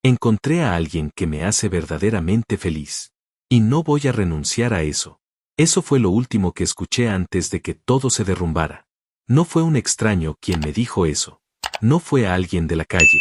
Encontré a alguien que me hace verdaderamente feliz. Y no voy a renunciar a eso. Eso fue lo último que escuché antes de que todo se derrumbara. No fue un extraño quien me dijo eso. No fue a alguien de la calle.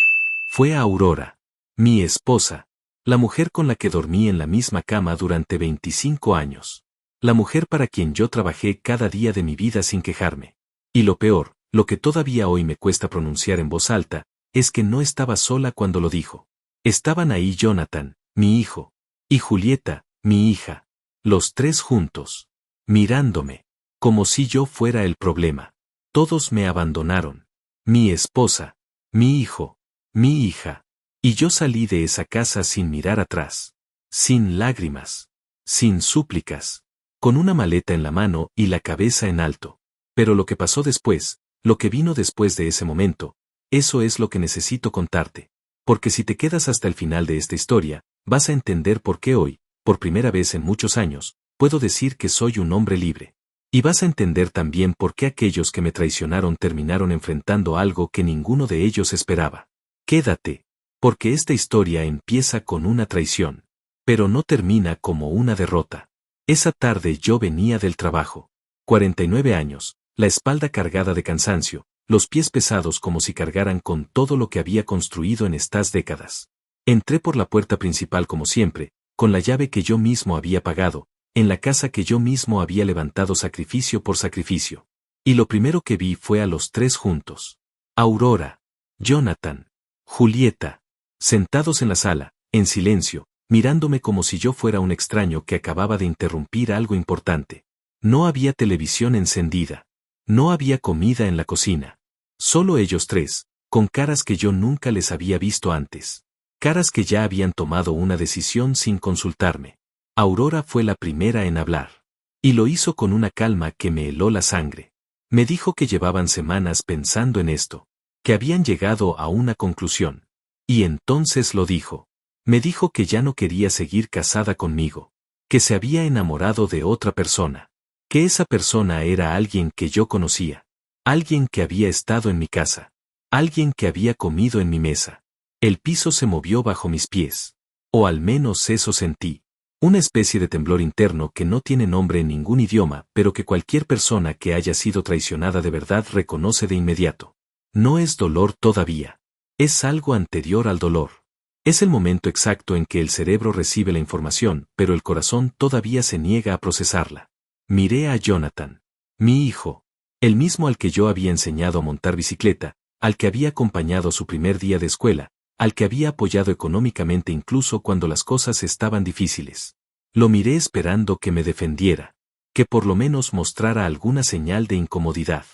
Fue a Aurora, mi esposa, la mujer con la que dormí en la misma cama durante 25 años. La mujer para quien yo trabajé cada día de mi vida sin quejarme. Y lo peor, lo que todavía hoy me cuesta pronunciar en voz alta, es que no estaba sola cuando lo dijo. Estaban ahí Jonathan, mi hijo, y Julieta, mi hija, los tres juntos, mirándome, como si yo fuera el problema. Todos me abandonaron. Mi esposa, mi hijo, mi hija. Y yo salí de esa casa sin mirar atrás, sin lágrimas, sin súplicas, con una maleta en la mano y la cabeza en alto. Pero lo que pasó después, lo que vino después de ese momento, eso es lo que necesito contarte. Porque si te quedas hasta el final de esta historia, vas a entender por qué hoy, por primera vez en muchos años, puedo decir que soy un hombre libre. Y vas a entender también por qué aquellos que me traicionaron terminaron enfrentando algo que ninguno de ellos esperaba. Quédate, porque esta historia empieza con una traición, pero no termina como una derrota. Esa tarde yo venía del trabajo. 49 años, la espalda cargada de cansancio, los pies pesados como si cargaran con todo lo que había construido en estas décadas. Entré por la puerta principal como siempre, con la llave que yo mismo había pagado, en la casa que yo mismo había levantado sacrificio por sacrificio. Y lo primero que vi fue a los tres juntos. Aurora, Jonathan, Julieta, sentados en la sala, en silencio, mirándome como si yo fuera un extraño que acababa de interrumpir algo importante. No había televisión encendida. No había comida en la cocina. Solo ellos tres, con caras que yo nunca les había visto antes. Caras que ya habían tomado una decisión sin consultarme. Aurora fue la primera en hablar. Y lo hizo con una calma que me heló la sangre. Me dijo que llevaban semanas pensando en esto, que habían llegado a una conclusión. Y entonces lo dijo. Me dijo que ya no quería seguir casada conmigo, que se había enamorado de otra persona, que esa persona era alguien que yo conocía, alguien que había estado en mi casa, alguien que había comido en mi mesa. El piso se movió bajo mis pies. O al menos eso sentí. Una especie de temblor interno que no tiene nombre en ningún idioma, pero que cualquier persona que haya sido traicionada de verdad reconoce de inmediato. No es dolor todavía. Es algo anterior al dolor. Es el momento exacto en que el cerebro recibe la información, pero el corazón todavía se niega a procesarla. Miré a Jonathan, mi hijo, el mismo al que yo había enseñado a montar bicicleta, al que había acompañado a su primer día de escuela, al que había apoyado económicamente incluso cuando las cosas estaban difíciles. Lo miré esperando que me defendiera, que por lo menos mostrara alguna señal de incomodidad.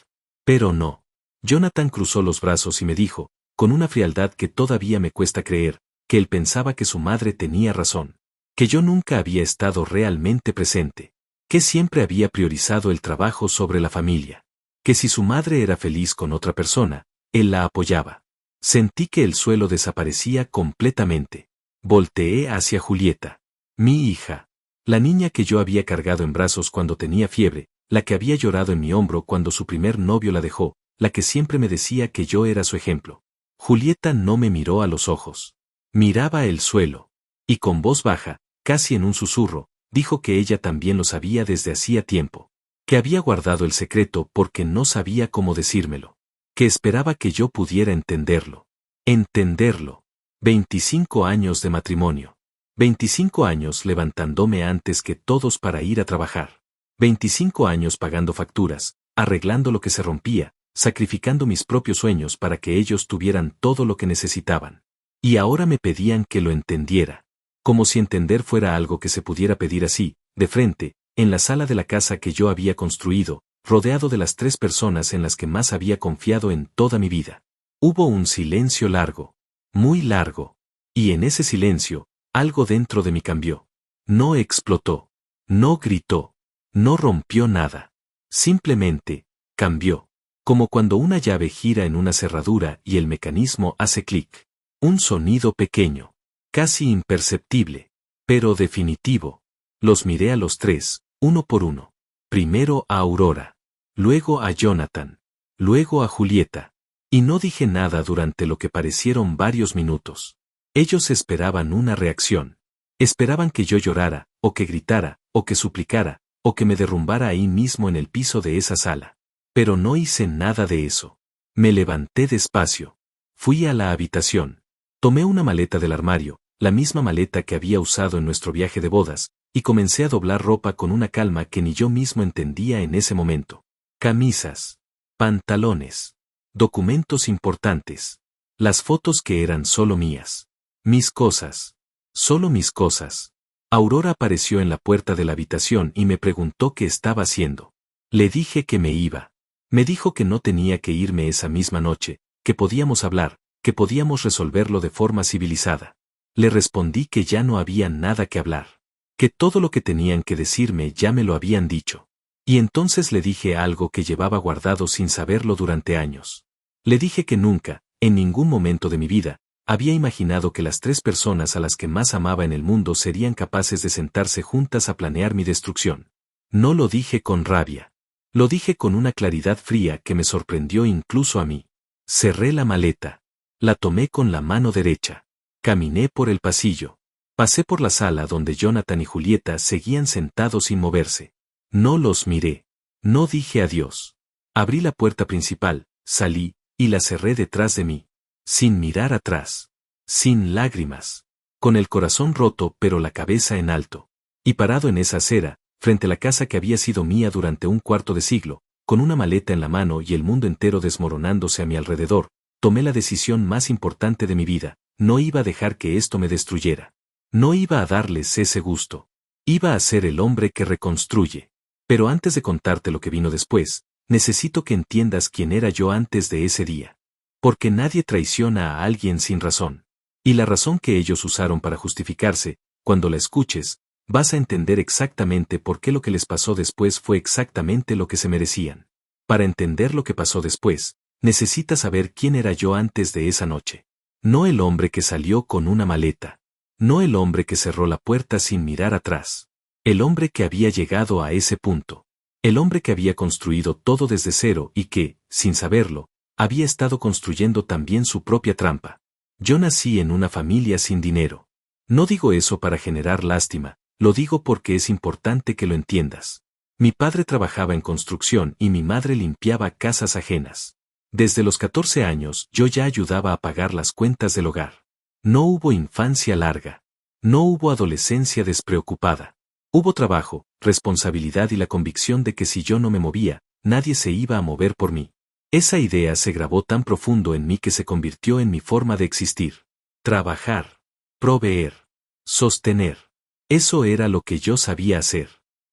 Pero no. Jonathan cruzó los brazos y me dijo, con una frialdad que todavía me cuesta creer, que él pensaba que su madre tenía razón, que yo nunca había estado realmente presente, que siempre había priorizado el trabajo sobre la familia, que si su madre era feliz con otra persona, él la apoyaba. Sentí que el suelo desaparecía completamente. Volteé hacia Julieta, mi hija, la niña que yo había cargado en brazos cuando tenía fiebre, la que había llorado en mi hombro cuando su primer novio la dejó, la que siempre me decía que yo era su ejemplo. Julieta no me miró a los ojos. Miraba el suelo. Y con voz baja, casi en un susurro, dijo que ella también lo sabía desde hacía tiempo. Que había guardado el secreto porque no sabía cómo decírmelo. Que esperaba que yo pudiera entenderlo. Entenderlo. 25 años de matrimonio. 25 años levantándome antes que todos para ir a trabajar. 25 años pagando facturas, arreglando lo que se rompía, sacrificando mis propios sueños para que ellos tuvieran todo lo que necesitaban. Y ahora me pedían que lo entendiera. Como si entender fuera algo que se pudiera pedir así, de frente, en la sala de la casa que yo había construido, rodeado de las tres personas en las que más había confiado en toda mi vida. Hubo un silencio largo, muy largo, y en ese silencio, algo dentro de mí cambió. No explotó, no gritó, no rompió nada. Simplemente, cambió. Como cuando una llave gira en una cerradura y el mecanismo hace clic. Un sonido pequeño, casi imperceptible, pero definitivo. Los miré a los tres, uno por uno. Primero a Aurora, luego a Jonathan, luego a Julieta. Y no dije nada durante lo que parecieron varios minutos. Ellos esperaban una reacción. Esperaban que yo llorara, o que gritara, o que suplicara, o que me derrumbara ahí mismo en el piso de esa sala. Pero no hice nada de eso. Me levanté despacio. Fui a la habitación. Tomé una maleta del armario, la misma maleta que había usado en nuestro viaje de bodas, y comencé a doblar ropa con una calma que ni yo mismo entendía en ese momento. Camisas, pantalones, documentos importantes, las fotos que eran solo mías. Mis cosas. Solo mis cosas. Aurora apareció en la puerta de la habitación y me preguntó qué estaba haciendo. Le dije que me iba. Me dijo que no tenía que irme esa misma noche, que podíamos hablar, que podíamos resolverlo de forma civilizada. Le respondí que ya no había nada que hablar, que todo lo que tenían que decirme ya me lo habían dicho. Y entonces le dije algo que llevaba guardado sin saberlo durante años. Le dije que nunca, en ningún momento de mi vida, había imaginado que las 3 personas a las que más amaba en el mundo serían capaces de sentarse juntas a planear mi destrucción. No lo dije con rabia. Lo dije con una claridad fría que me sorprendió incluso a mí. Cerré la maleta. La tomé con la mano derecha. Caminé por el pasillo. Pasé por la sala donde Jonathan y Julieta seguían sentados sin moverse. No los miré. No dije adiós. Abrí la puerta principal, salí, y la cerré detrás de mí. Sin mirar atrás. Sin lágrimas. Con el corazón roto pero la cabeza en alto. Y parado en esa acera, frente a la casa que había sido mía durante un cuarto de siglo, con una maleta en la mano y el mundo entero desmoronándose a mi alrededor, tomé la decisión más importante de mi vida. No iba a dejar que esto me destruyera. No iba a darles ese gusto. Iba a ser el hombre que reconstruye. Pero antes de contarte lo que vino después, necesito que entiendas quién era yo antes de ese día. Porque nadie traiciona a alguien sin razón. Y la razón que ellos usaron para justificarse, cuando la escuches, vas a entender exactamente por qué lo que les pasó después fue exactamente lo que se merecían. Para entender lo que pasó después, necesitas saber quién era yo antes de esa noche. No el hombre que salió con una maleta. No el hombre que cerró la puerta sin mirar atrás. El hombre que había llegado a ese punto. El hombre que había construido todo desde cero y que, sin saberlo, había estado construyendo también su propia trampa. Yo nací en una familia sin dinero. No digo eso para generar lástima, lo digo porque es importante que lo entiendas. Mi padre trabajaba en construcción y mi madre limpiaba casas ajenas. Desde los 14 años yo ya ayudaba a pagar las cuentas del hogar. No hubo infancia larga. No hubo adolescencia despreocupada. Hubo trabajo, responsabilidad y la convicción de que si yo no me movía, nadie se iba a mover por mí. Esa idea se grabó tan profundo en mí que se convirtió en mi forma de existir. Trabajar. Proveer. Sostener. Eso era lo que yo sabía hacer.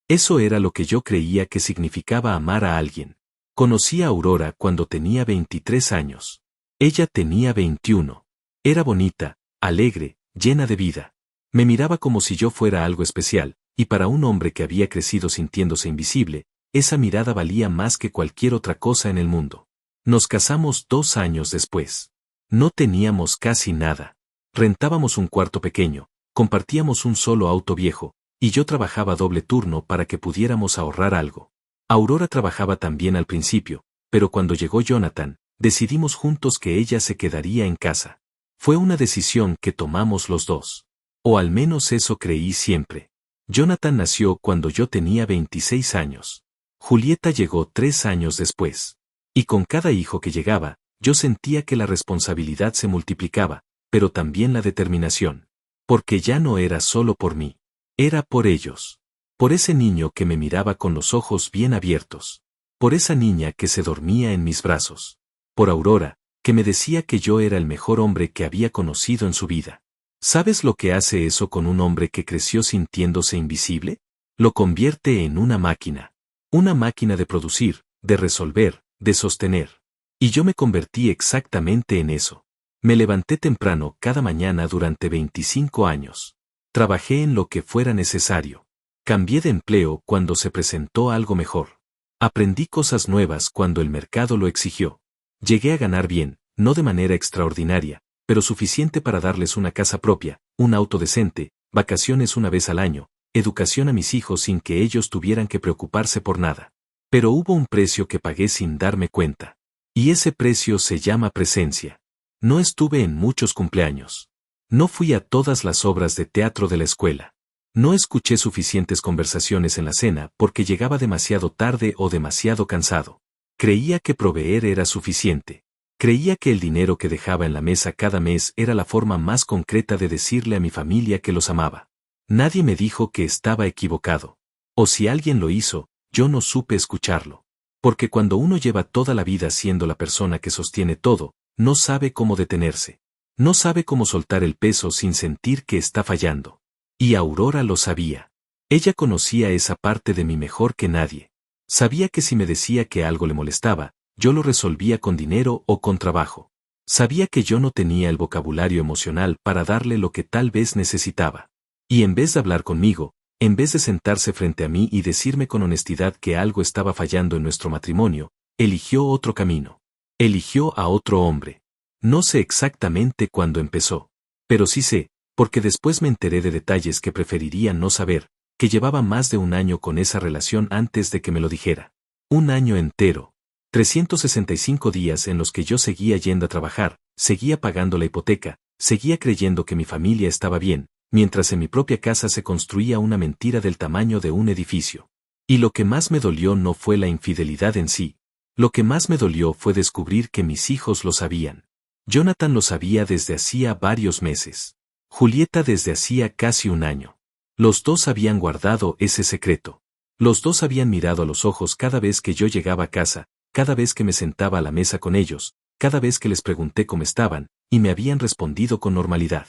Eso era lo que yo creía que significaba amar a alguien. Conocí a Aurora cuando tenía 23 años. Ella tenía 21. Era bonita, alegre, llena de vida. Me miraba como si yo fuera algo especial, y para un hombre que había crecido sintiéndose invisible, esa mirada valía más que cualquier otra cosa en el mundo. Nos casamos 2 años después. No teníamos casi nada. Rentábamos un cuarto pequeño, compartíamos un solo auto viejo, y yo trabajaba doble turno para que pudiéramos ahorrar algo. Aurora trabajaba también al principio, pero cuando llegó Jonathan, decidimos juntos que ella se quedaría en casa. Fue una decisión que tomamos los dos. O al menos eso creí siempre. Jonathan nació cuando yo tenía 26 años. Julieta llegó 3 años después. Y con cada hijo que llegaba, yo sentía que la responsabilidad se multiplicaba, pero también la determinación. Porque ya no era solo por mí. Era por ellos. Por ese niño que me miraba con los ojos bien abiertos. Por esa niña que se dormía en mis brazos. Por Aurora, que me decía que yo era el mejor hombre que había conocido en su vida. ¿Sabes lo que hace eso con un hombre que creció sintiéndose invisible? Lo convierte en una máquina. Una máquina de producir, de resolver, de sostener. Y yo me convertí exactamente en eso. Me levanté temprano cada mañana durante 25 años. Trabajé en lo que fuera necesario. Cambié de empleo cuando se presentó algo mejor. Aprendí cosas nuevas cuando el mercado lo exigió. Llegué a ganar bien, no de manera extraordinaria, pero suficiente para darles una casa propia, un auto decente, vacaciones una vez al año, educación a mis hijos sin que ellos tuvieran que preocuparse por nada. Pero hubo un precio que pagué sin darme cuenta. Y ese precio se llama presencia. No estuve en muchos cumpleaños. No fui a todas las obras de teatro de la escuela. No escuché suficientes conversaciones en la cena porque llegaba demasiado tarde o demasiado cansado. Creía que proveer era suficiente. Creía que el dinero que dejaba en la mesa cada mes era la forma más concreta de decirle a mi familia que los amaba. Nadie me dijo que estaba equivocado. O si alguien lo hizo, yo no supe escucharlo. Porque cuando uno lleva toda la vida siendo la persona que sostiene todo, no sabe cómo detenerse. No sabe cómo soltar el peso sin sentir que está fallando. Y Aurora lo sabía. Ella conocía esa parte de mí mejor que nadie. Sabía que si me decía que algo le molestaba, yo lo resolvía con dinero o con trabajo. Sabía que yo no tenía el vocabulario emocional para darle lo que tal vez necesitaba. Y en vez de hablar conmigo, en vez de sentarse frente a mí y decirme con honestidad que algo estaba fallando en nuestro matrimonio, eligió otro camino. Eligió a otro hombre. No sé exactamente cuándo empezó. Pero sí sé, porque después me enteré de detalles que preferiría no saber, que llevaba más de un año con esa relación antes de que me lo dijera. Un año entero. 365 días en los que yo seguía yendo a trabajar, seguía pagando la hipoteca, seguía creyendo que mi familia estaba bien, mientras en mi propia casa se construía una mentira del tamaño de un edificio. Y lo que más me dolió no fue la infidelidad en sí. Lo que más me dolió fue descubrir que mis hijos lo sabían. Jonathan lo sabía desde hacía varios meses. Julieta desde hacía casi un año. Los dos habían guardado ese secreto. Los dos habían mirado a los ojos cada vez que yo llegaba a casa, cada vez que me sentaba a la mesa con ellos, cada vez que les pregunté cómo estaban, y me habían respondido con normalidad.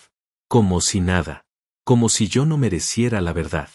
Como si nada. Como si yo no mereciera la verdad.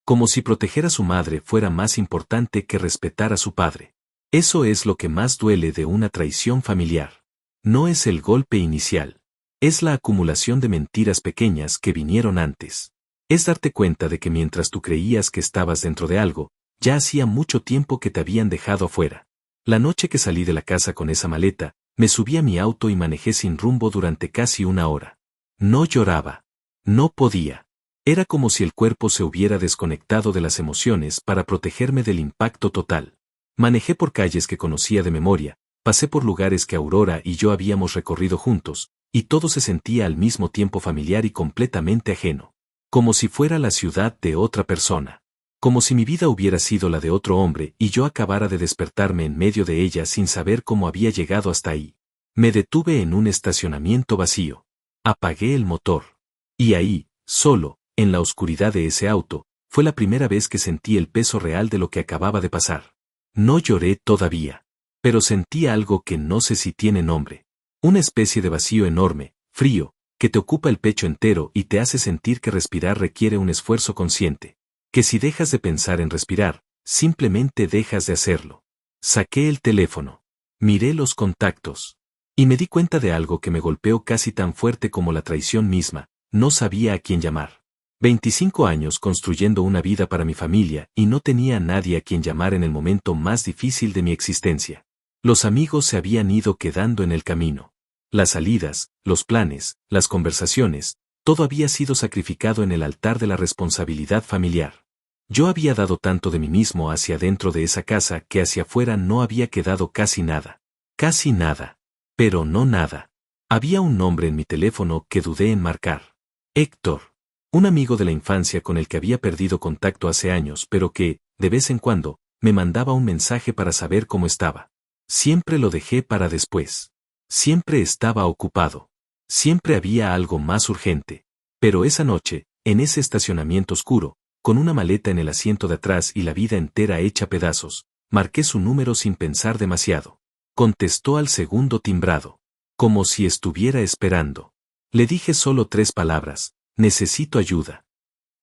Como si proteger a su madre fuera más importante que respetar a su padre. Eso es lo que más duele de una traición familiar. No es el golpe inicial. Es la acumulación de mentiras pequeñas que vinieron antes. Es darte cuenta de que mientras tú creías que estabas dentro de algo, ya hacía mucho tiempo que te habían dejado afuera. La noche que salí de la casa con esa maleta, me subí a mi auto y manejé sin rumbo durante casi una hora. No lloraba. No podía. Era como si el cuerpo se hubiera desconectado de las emociones para protegerme del impacto total. Manejé por calles que conocía de memoria, pasé por lugares que Aurora y yo habíamos recorrido juntos, y todo se sentía al mismo tiempo familiar y completamente ajeno. Como si fuera la ciudad de otra persona. Como si mi vida hubiera sido la de otro hombre y yo acabara de despertarme en medio de ella sin saber cómo había llegado hasta ahí. Me detuve en un estacionamiento vacío. Apagué el motor. Y ahí, solo, en la oscuridad de ese auto, fue la primera vez que sentí el peso real de lo que acababa de pasar. No lloré todavía. Pero sentí algo que no sé si tiene nombre. Una especie de vacío enorme, frío, que te ocupa el pecho entero y te hace sentir que respirar requiere un esfuerzo consciente. Que si dejas de pensar en respirar, simplemente dejas de hacerlo. Saqué el teléfono. Miré los contactos. Y me di cuenta de algo que me golpeó casi tan fuerte como la traición misma. No sabía a quién llamar. 25 años construyendo una vida para mi familia y no tenía a nadie a quien llamar en el momento más difícil de mi existencia. Los amigos se habían ido quedando en el camino. Las salidas, los planes, las conversaciones, todo había sido sacrificado en el altar de la responsabilidad familiar. Yo había dado tanto de mí mismo hacia dentro de esa casa que hacia afuera no había quedado casi nada. Casi nada. Pero no nada. Había un nombre en mi teléfono que dudé en marcar. Héctor. Un amigo de la infancia con el que había perdido contacto hace años pero que, de vez en cuando, me mandaba un mensaje para saber cómo estaba. Siempre lo dejé para después. Siempre estaba ocupado. Siempre había algo más urgente. Pero esa noche, en ese estacionamiento oscuro, con una maleta en el asiento de atrás y la vida entera hecha pedazos, marqué su número sin pensar demasiado. Contestó al segundo timbrado. Como si estuviera esperando. Le dije solo 3 palabras, necesito ayuda.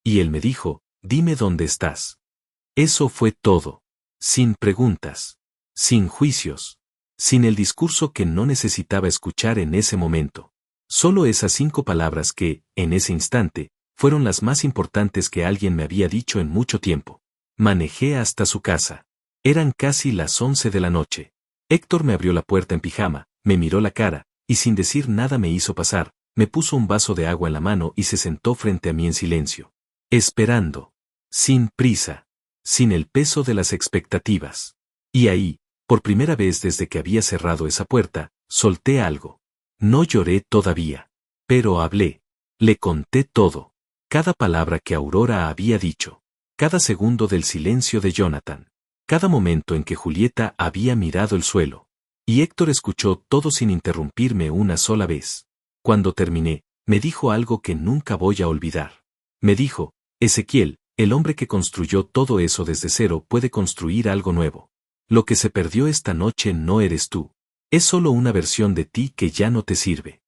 Y él me dijo, dime dónde estás. Eso fue todo. Sin preguntas. Sin juicios. Sin el discurso que no necesitaba escuchar en ese momento. Solo esas 5 palabras que, en ese instante, fueron las más importantes que alguien me había dicho en mucho tiempo. Manejé hasta su casa. Eran casi las 11 de la noche. Héctor me abrió la puerta en pijama, me miró la cara, y sin decir nada me hizo pasar, me puso un vaso de agua en la mano y se sentó frente a mí en silencio. Esperando. Sin prisa. Sin el peso de las expectativas. Y ahí, por primera vez desde que había cerrado esa puerta, solté algo. No lloré todavía. Pero hablé. Le conté todo. Cada palabra que Aurora había dicho. Cada segundo del silencio de Jonathan. Cada momento en que Julieta había mirado el suelo. Y Héctor escuchó todo sin interrumpirme una sola vez. Cuando terminé, me dijo algo que nunca voy a olvidar. Me dijo, Ezequiel, el hombre que construyó todo eso desde cero puede construir algo nuevo. Lo que se perdió esta noche no eres tú. Es solo una versión de ti que ya no te sirve.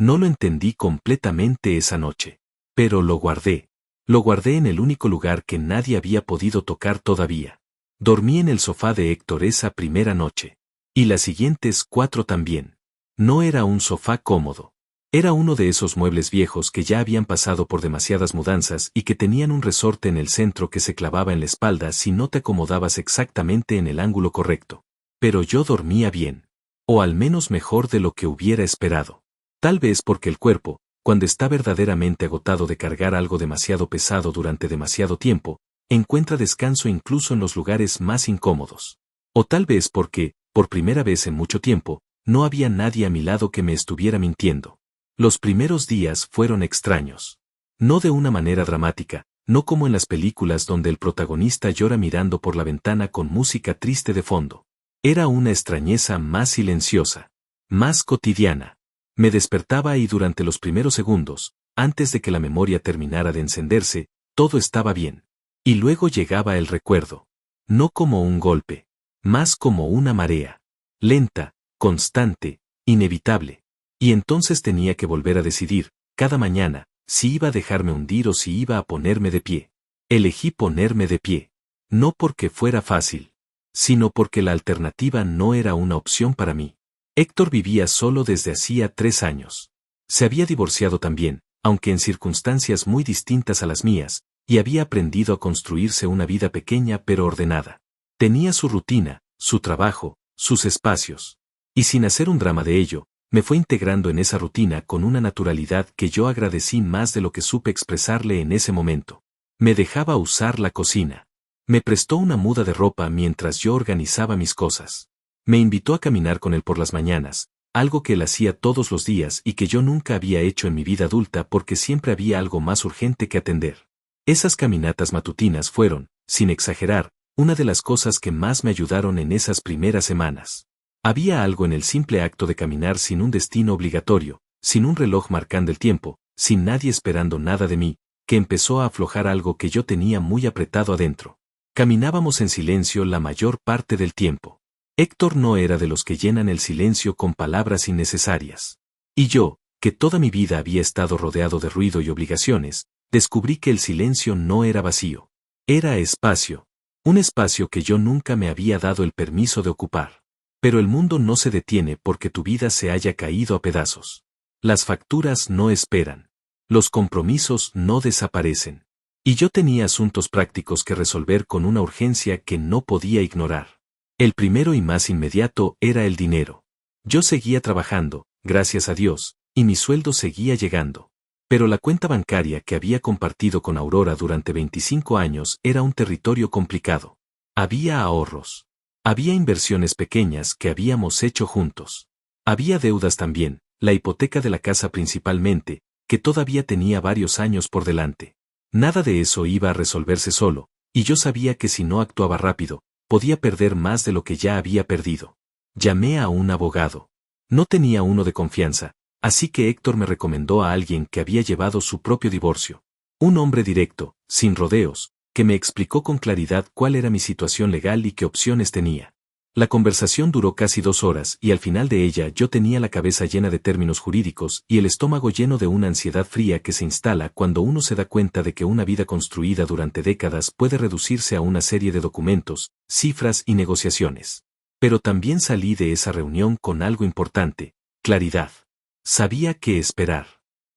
No lo entendí completamente esa noche. Pero lo guardé. Lo guardé en el único lugar que nadie había podido tocar todavía. Dormí en el sofá de Héctor esa primera noche. Y las siguientes 4 también. No era un sofá cómodo. Era uno de esos muebles viejos que ya habían pasado por demasiadas mudanzas y que tenían un resorte en el centro que se clavaba en la espalda si no te acomodabas exactamente en el ángulo correcto. Pero yo dormía bien. O al menos mejor de lo que hubiera esperado. Tal vez porque el cuerpo, cuando está verdaderamente agotado de cargar algo demasiado pesado durante demasiado tiempo, encuentra descanso incluso en los lugares más incómodos. O tal vez porque, por primera vez en mucho tiempo, no había nadie a mi lado que me estuviera mintiendo. Los primeros días fueron extraños. No de una manera dramática, no como en las películas donde el protagonista llora mirando por la ventana con música triste de fondo. Era una extrañeza más silenciosa, más cotidiana. Me despertaba y durante los primeros segundos, antes de que la memoria terminara de encenderse, todo estaba bien. Y luego llegaba el recuerdo. No como un golpe, más como una marea. Lenta, constante, inevitable. Y entonces tenía que volver a decidir, cada mañana, si iba a dejarme hundir o si iba a ponerme de pie. Elegí ponerme de pie. No porque fuera fácil, sino porque la alternativa no era una opción para mí. Héctor vivía solo desde hacía 3 años. Se había divorciado también, aunque en circunstancias muy distintas a las mías, y había aprendido a construirse una vida pequeña pero ordenada. Tenía su rutina, su trabajo, sus espacios. Y sin hacer un drama de ello, me fue integrando en esa rutina con una naturalidad que yo agradecí más de lo que supe expresarle en ese momento. Me dejaba usar la cocina. Me prestó una muda de ropa mientras yo organizaba mis cosas. Me invitó a caminar con él por las mañanas, algo que él hacía todos los días y que yo nunca había hecho en mi vida adulta porque siempre había algo más urgente que atender. Esas caminatas matutinas fueron, sin exagerar, una de las cosas que más me ayudaron en esas primeras semanas. Había algo en el simple acto de caminar sin un destino obligatorio, sin un reloj marcando el tiempo, sin nadie esperando nada de mí, que empezó a aflojar algo que yo tenía muy apretado adentro. Caminábamos en silencio la mayor parte del tiempo. Héctor no era de los que llenan el silencio con palabras innecesarias. Y yo, que toda mi vida había estado rodeado de ruido y obligaciones, descubrí que el silencio no era vacío. Era espacio. Un espacio que yo nunca me había dado el permiso de ocupar. Pero el mundo no se detiene porque tu vida se haya caído a pedazos. Las facturas no esperan. Los compromisos no desaparecen. Y yo tenía asuntos prácticos que resolver con una urgencia que no podía ignorar. El primero y más inmediato era el dinero. Yo seguía trabajando, gracias a Dios, y mi sueldo seguía llegando. Pero la cuenta bancaria que había compartido con Aurora durante 25 años era un territorio complicado. Había ahorros. Había inversiones pequeñas que habíamos hecho juntos. Había deudas también, la hipoteca de la casa principalmente, que todavía tenía varios años por delante. Nada de eso iba a resolverse solo, y yo sabía que si no actuaba rápido, podía perder más de lo que ya había perdido. Llamé a un abogado. No tenía uno de confianza, así que Héctor me recomendó a alguien que había llevado su propio divorcio. Un hombre directo, sin rodeos, que me explicó con claridad cuál era mi situación legal y qué opciones tenía. La conversación duró casi 2 horas y al final de ella yo tenía la cabeza llena de términos jurídicos y el estómago lleno de una ansiedad fría que se instala cuando uno se da cuenta de que una vida construida durante décadas puede reducirse a una serie de documentos, cifras y negociaciones. Pero también salí de esa reunión con algo importante: claridad. Sabía qué esperar.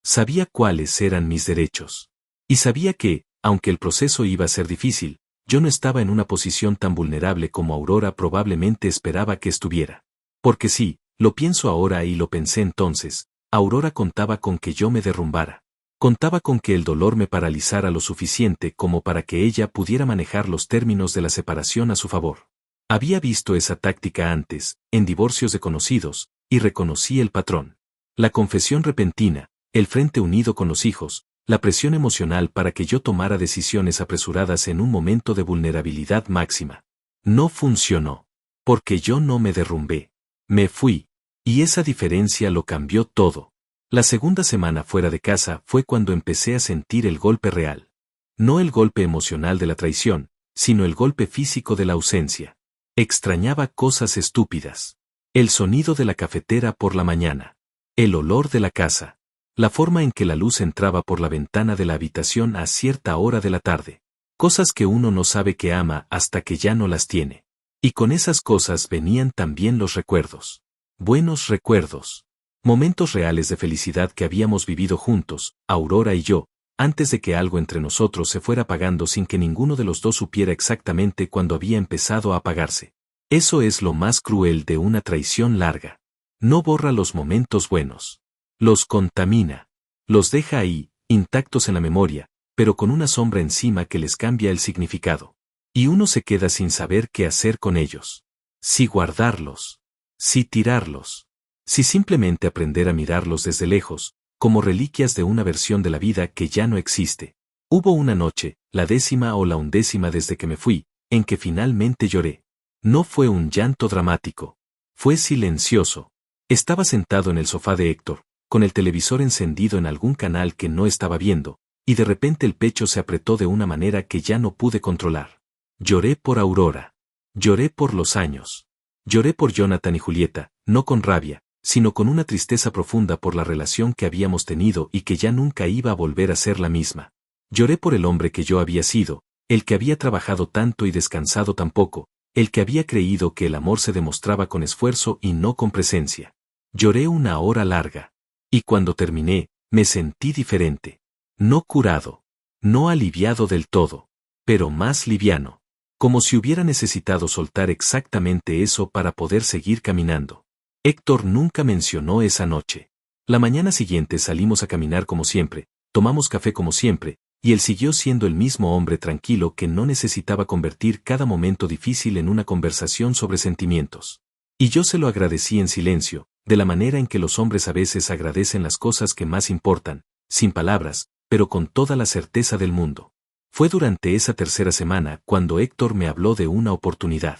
Sabía cuáles eran mis derechos. Y sabía que, aunque el proceso iba a ser difícil, yo no estaba en una posición tan vulnerable como Aurora probablemente esperaba que estuviera. Porque sí, lo pienso ahora y lo pensé entonces, Aurora contaba con que yo me derrumbara. Contaba con que el dolor me paralizara lo suficiente como para que ella pudiera manejar los términos de la separación a su favor. Había visto esa táctica antes, en divorcios de conocidos, y reconocí el patrón. La confesión repentina, el frente unido con los hijos, la presión emocional para que yo tomara decisiones apresuradas en un momento de vulnerabilidad máxima. No funcionó. Porque yo no me derrumbé. Me fui. Y esa diferencia lo cambió todo. La segunda semana fuera de casa fue cuando empecé a sentir el golpe real. No el golpe emocional de la traición, sino el golpe físico de la ausencia. Extrañaba cosas estúpidas. El sonido de la cafetera por la mañana. El olor de la casa. La forma en que la luz entraba por la ventana de la habitación a cierta hora de la tarde. Cosas que uno no sabe que ama hasta que ya no las tiene. Y con esas cosas venían también los recuerdos. Buenos recuerdos. Momentos reales de felicidad que habíamos vivido juntos, Aurora y yo, antes de que algo entre nosotros se fuera apagando sin que ninguno de los dos supiera exactamente cuándo había empezado a apagarse. Eso es lo más cruel de una traición larga. No borra los momentos buenos. Los contamina. Los deja ahí, intactos en la memoria, pero con una sombra encima que les cambia el significado. Y uno se queda sin saber qué hacer con ellos. Si guardarlos. Si tirarlos. Si simplemente aprender a mirarlos desde lejos, como reliquias de una versión de la vida que ya no existe. Hubo una noche, la 10ª o la 11ª desde que me fui, en que finalmente lloré. No fue un llanto dramático. Fue silencioso. Estaba sentado en el sofá de Héctor, con el televisor encendido en algún canal que no estaba viendo, y de repente el pecho se apretó de una manera que ya no pude controlar. Lloré por Aurora. Lloré por los años. Lloré por Jonathan y Julieta, no con rabia, sino con una tristeza profunda por la relación que habíamos tenido y que ya nunca iba a volver a ser la misma. Lloré por el hombre que yo había sido, el que había trabajado tanto y descansado tan poco, el que había creído que el amor se demostraba con esfuerzo y no con presencia. Lloré una hora larga. Y cuando terminé, me sentí diferente. No curado. No aliviado del todo. Pero más liviano. Como si hubiera necesitado soltar exactamente eso para poder seguir caminando. Héctor nunca mencionó esa noche. La mañana siguiente salimos a caminar como siempre, tomamos café como siempre, y él siguió siendo el mismo hombre tranquilo que no necesitaba convertir cada momento difícil en una conversación sobre sentimientos. Y yo se lo agradecí en silencio, de la manera en que los hombres a veces agradecen las cosas que más importan, sin palabras, pero con toda la certeza del mundo. Fue durante esa tercera semana cuando Héctor me habló de una oportunidad.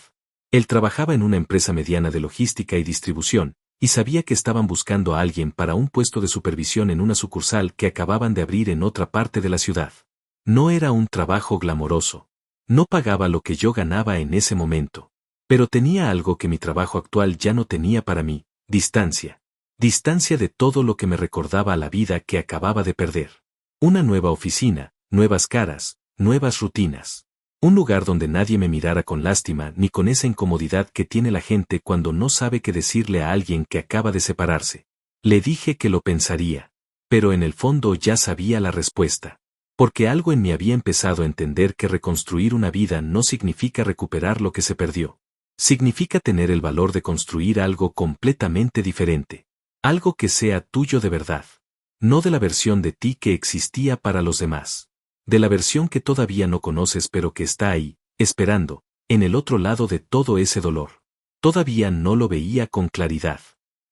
Él trabajaba en una empresa mediana de logística y distribución, y sabía que estaban buscando a alguien para un puesto de supervisión en una sucursal que acababan de abrir en otra parte de la ciudad. No era un trabajo glamoroso. No pagaba lo que yo ganaba en ese momento. Pero tenía algo que mi trabajo actual ya no tenía para mí: distancia. Distancia de todo lo que me recordaba a la vida que acababa de perder. Una nueva oficina, nuevas caras, nuevas rutinas. Un lugar donde nadie me mirara con lástima ni con esa incomodidad que tiene la gente cuando no sabe qué decirle a alguien que acaba de separarse. Le dije que lo pensaría. Pero en el fondo ya sabía la respuesta. Porque algo en mí había empezado a entender que reconstruir una vida no significa recuperar lo que se perdió. Significa tener el valor de construir algo completamente diferente. Algo que sea tuyo de verdad. No de la versión de ti que existía para los demás. De la versión que todavía no conoces pero que está ahí, esperando, en el otro lado de todo ese dolor. Todavía no lo veía con claridad.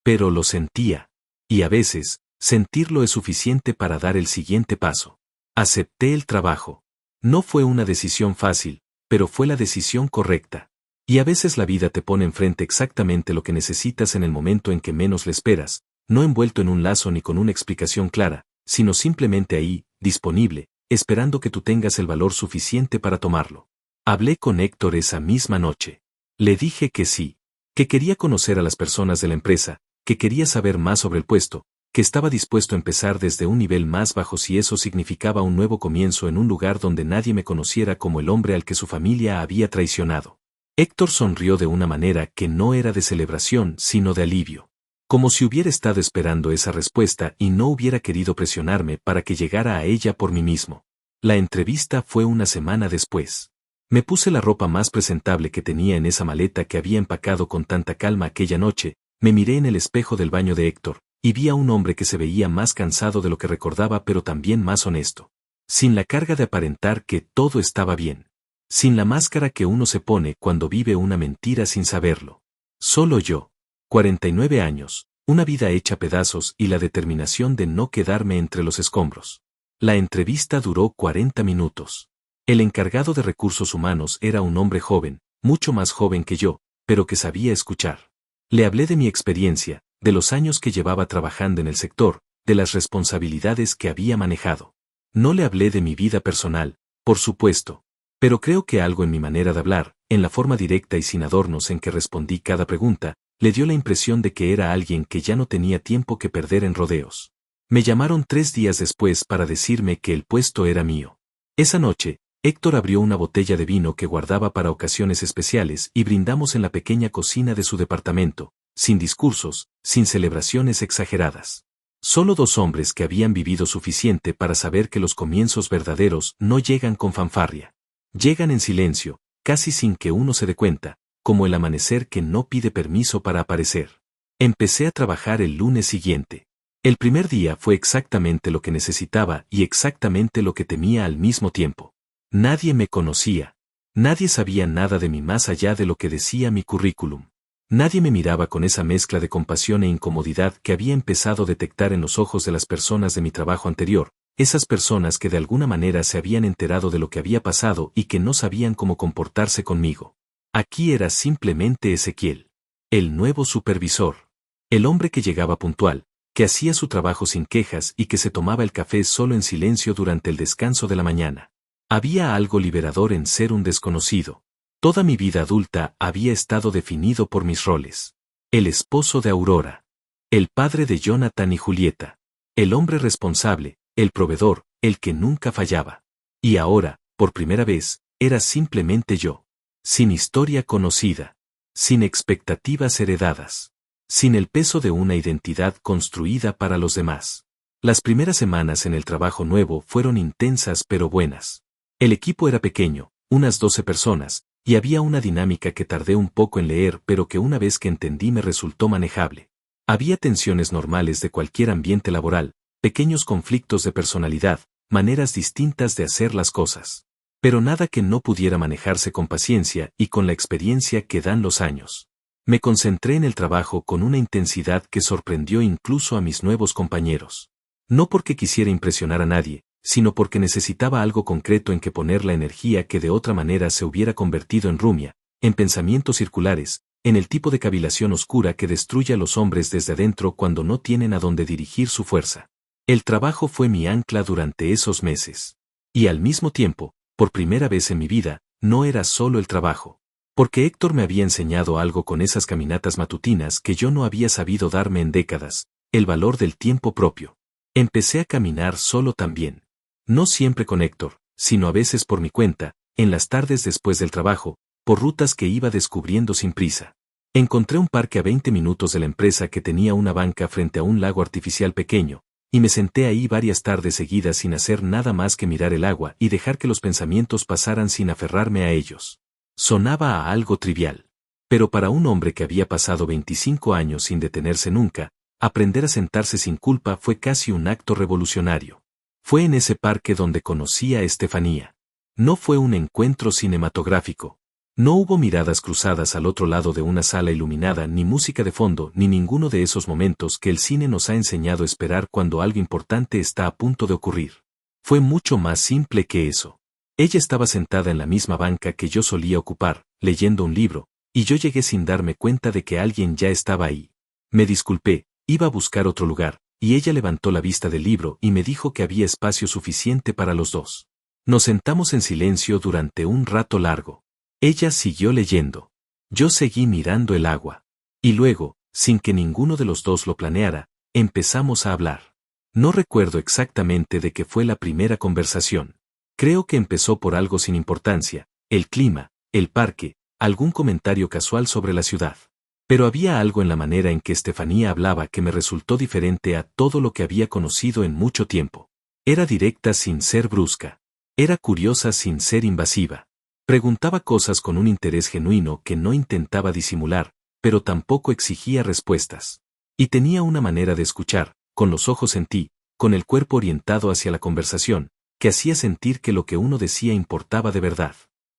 Pero lo sentía. Y a veces, sentirlo es suficiente para dar el siguiente paso. Acepté el trabajo. No fue una decisión fácil, pero fue la decisión correcta. Y a veces la vida te pone enfrente exactamente lo que necesitas en el momento en que menos le esperas, no envuelto en un lazo ni con una explicación clara, sino simplemente ahí, disponible, esperando que tú tengas el valor suficiente para tomarlo. Hablé con Héctor esa misma noche. Le dije que sí, que quería conocer a las personas de la empresa, que quería saber más sobre el puesto, que estaba dispuesto a empezar desde un nivel más bajo si eso significaba un nuevo comienzo en un lugar donde nadie me conociera como el hombre al que su familia había traicionado. Héctor sonrió de una manera que no era de celebración sino de alivio. Como si hubiera estado esperando esa respuesta y no hubiera querido presionarme para que llegara a ella por mí mismo. La entrevista fue una semana después. Me puse la ropa más presentable que tenía en esa maleta que había empacado con tanta calma aquella noche, me miré en el espejo del baño de Héctor, y vi a un hombre que se veía más cansado de lo que recordaba pero también más honesto. Sin la carga de aparentar que todo estaba bien. Sin la máscara que uno se pone cuando vive una mentira sin saberlo. Solo yo. 49 años, una vida hecha pedazos y la determinación de no quedarme entre los escombros. La entrevista duró 40 minutos. El encargado de recursos humanos era un hombre joven, mucho más joven que yo, pero que sabía escuchar. Le hablé de mi experiencia, de los años que llevaba trabajando en el sector, de las responsabilidades que había manejado. No le hablé de mi vida personal, por supuesto, pero creo que algo en mi manera de hablar, en la forma directa y sin adornos en que respondí cada pregunta, le dio la impresión de que era alguien que ya no tenía tiempo que perder en rodeos. Me llamaron 3 días después para decirme que el puesto era mío. Esa noche, Héctor abrió una botella de vino que guardaba para ocasiones especiales y brindamos en la pequeña cocina de su departamento, sin discursos, sin celebraciones exageradas. Solo 2 hombres que habían vivido suficiente para saber que los comienzos verdaderos no llegan con fanfarria. Llegan en silencio, casi sin que uno se dé cuenta, como el amanecer que no pide permiso para aparecer. Empecé a trabajar el lunes siguiente. El primer día fue exactamente lo que necesitaba y exactamente lo que temía al mismo tiempo. Nadie me conocía. Nadie sabía nada de mí más allá de lo que decía mi currículum. Nadie me miraba con esa mezcla de compasión e incomodidad que había empezado a detectar en los ojos de las personas de mi trabajo anterior, esas personas que de alguna manera se habían enterado de lo que había pasado y que no sabían cómo comportarse conmigo. Aquí era simplemente Ezequiel, el nuevo supervisor, el hombre que llegaba puntual, que hacía su trabajo sin quejas y que se tomaba el café solo en silencio durante el descanso de la mañana. Había algo liberador en ser un desconocido. Toda mi vida adulta había estado definido por mis roles. El esposo de Aurora. El padre de Jonathan y Julieta. El hombre responsable, el proveedor, el que nunca fallaba. Y ahora, por primera vez, era simplemente yo. Sin historia conocida. Sin expectativas heredadas. Sin el peso de una identidad construida para los demás. Las primeras semanas en el trabajo nuevo fueron intensas pero buenas. El equipo era pequeño, unas 12 personas, y había una dinámica que tardé un poco en leer pero que una vez que entendí me resultó manejable. Había tensiones normales de cualquier ambiente laboral, pequeños conflictos de personalidad, maneras distintas de hacer las cosas. Pero nada que no pudiera manejarse con paciencia y con la experiencia que dan los años. Me concentré en el trabajo con una intensidad que sorprendió incluso a mis nuevos compañeros. No porque quisiera impresionar a nadie, sino porque necesitaba algo concreto en que poner la energía que de otra manera se hubiera convertido en rumia, en pensamientos circulares, en el tipo de cavilación oscura que destruye a los hombres desde adentro cuando no tienen a dónde dirigir su fuerza. El trabajo fue mi ancla durante esos meses. Y al mismo tiempo, por primera vez en mi vida, no era solo el trabajo. Porque Héctor me había enseñado algo con esas caminatas matutinas que yo no había sabido darme en décadas, el valor del tiempo propio. Empecé a caminar solo también. No siempre con Héctor, sino a veces por mi cuenta, en las tardes después del trabajo, por rutas que iba descubriendo sin prisa. Encontré un parque a 20 minutos de la empresa que tenía una banca frente a un lago artificial pequeño, y me senté ahí varias tardes seguidas sin hacer nada más que mirar el agua y dejar que los pensamientos pasaran sin aferrarme a ellos. Sonaba a algo trivial. Pero para un hombre que había pasado 25 años sin detenerse nunca, aprender a sentarse sin culpa fue casi un acto revolucionario. Fue en ese parque donde conocí a Estefanía. No fue un encuentro cinematográfico. No hubo miradas cruzadas al otro lado de una sala iluminada, ni música de fondo, ni ninguno de esos momentos que el cine nos ha enseñado a esperar cuando algo importante está a punto de ocurrir. Fue mucho más simple que eso. Ella estaba sentada en la misma banca que yo solía ocupar, leyendo un libro, y yo llegué sin darme cuenta de que alguien ya estaba ahí. Me disculpé, iba a buscar otro lugar, y ella levantó la vista del libro y me dijo que había espacio suficiente para los dos. Nos sentamos en silencio durante un rato largo. Ella siguió leyendo. Yo seguí mirando el agua. Y luego, sin que ninguno de los dos lo planeara, empezamos a hablar. No recuerdo exactamente de qué fue la primera conversación. Creo que empezó por algo sin importancia, el clima, el parque, algún comentario casual sobre la ciudad. Pero había algo en la manera en que Estefanía hablaba que me resultó diferente a todo lo que había conocido en mucho tiempo. Era directa sin ser brusca. Era curiosa sin ser invasiva. Preguntaba cosas con un interés genuino que no intentaba disimular, pero tampoco exigía respuestas. Y tenía una manera de escuchar, con los ojos en ti, con el cuerpo orientado hacia la conversación, que hacía sentir que lo que uno decía importaba de verdad.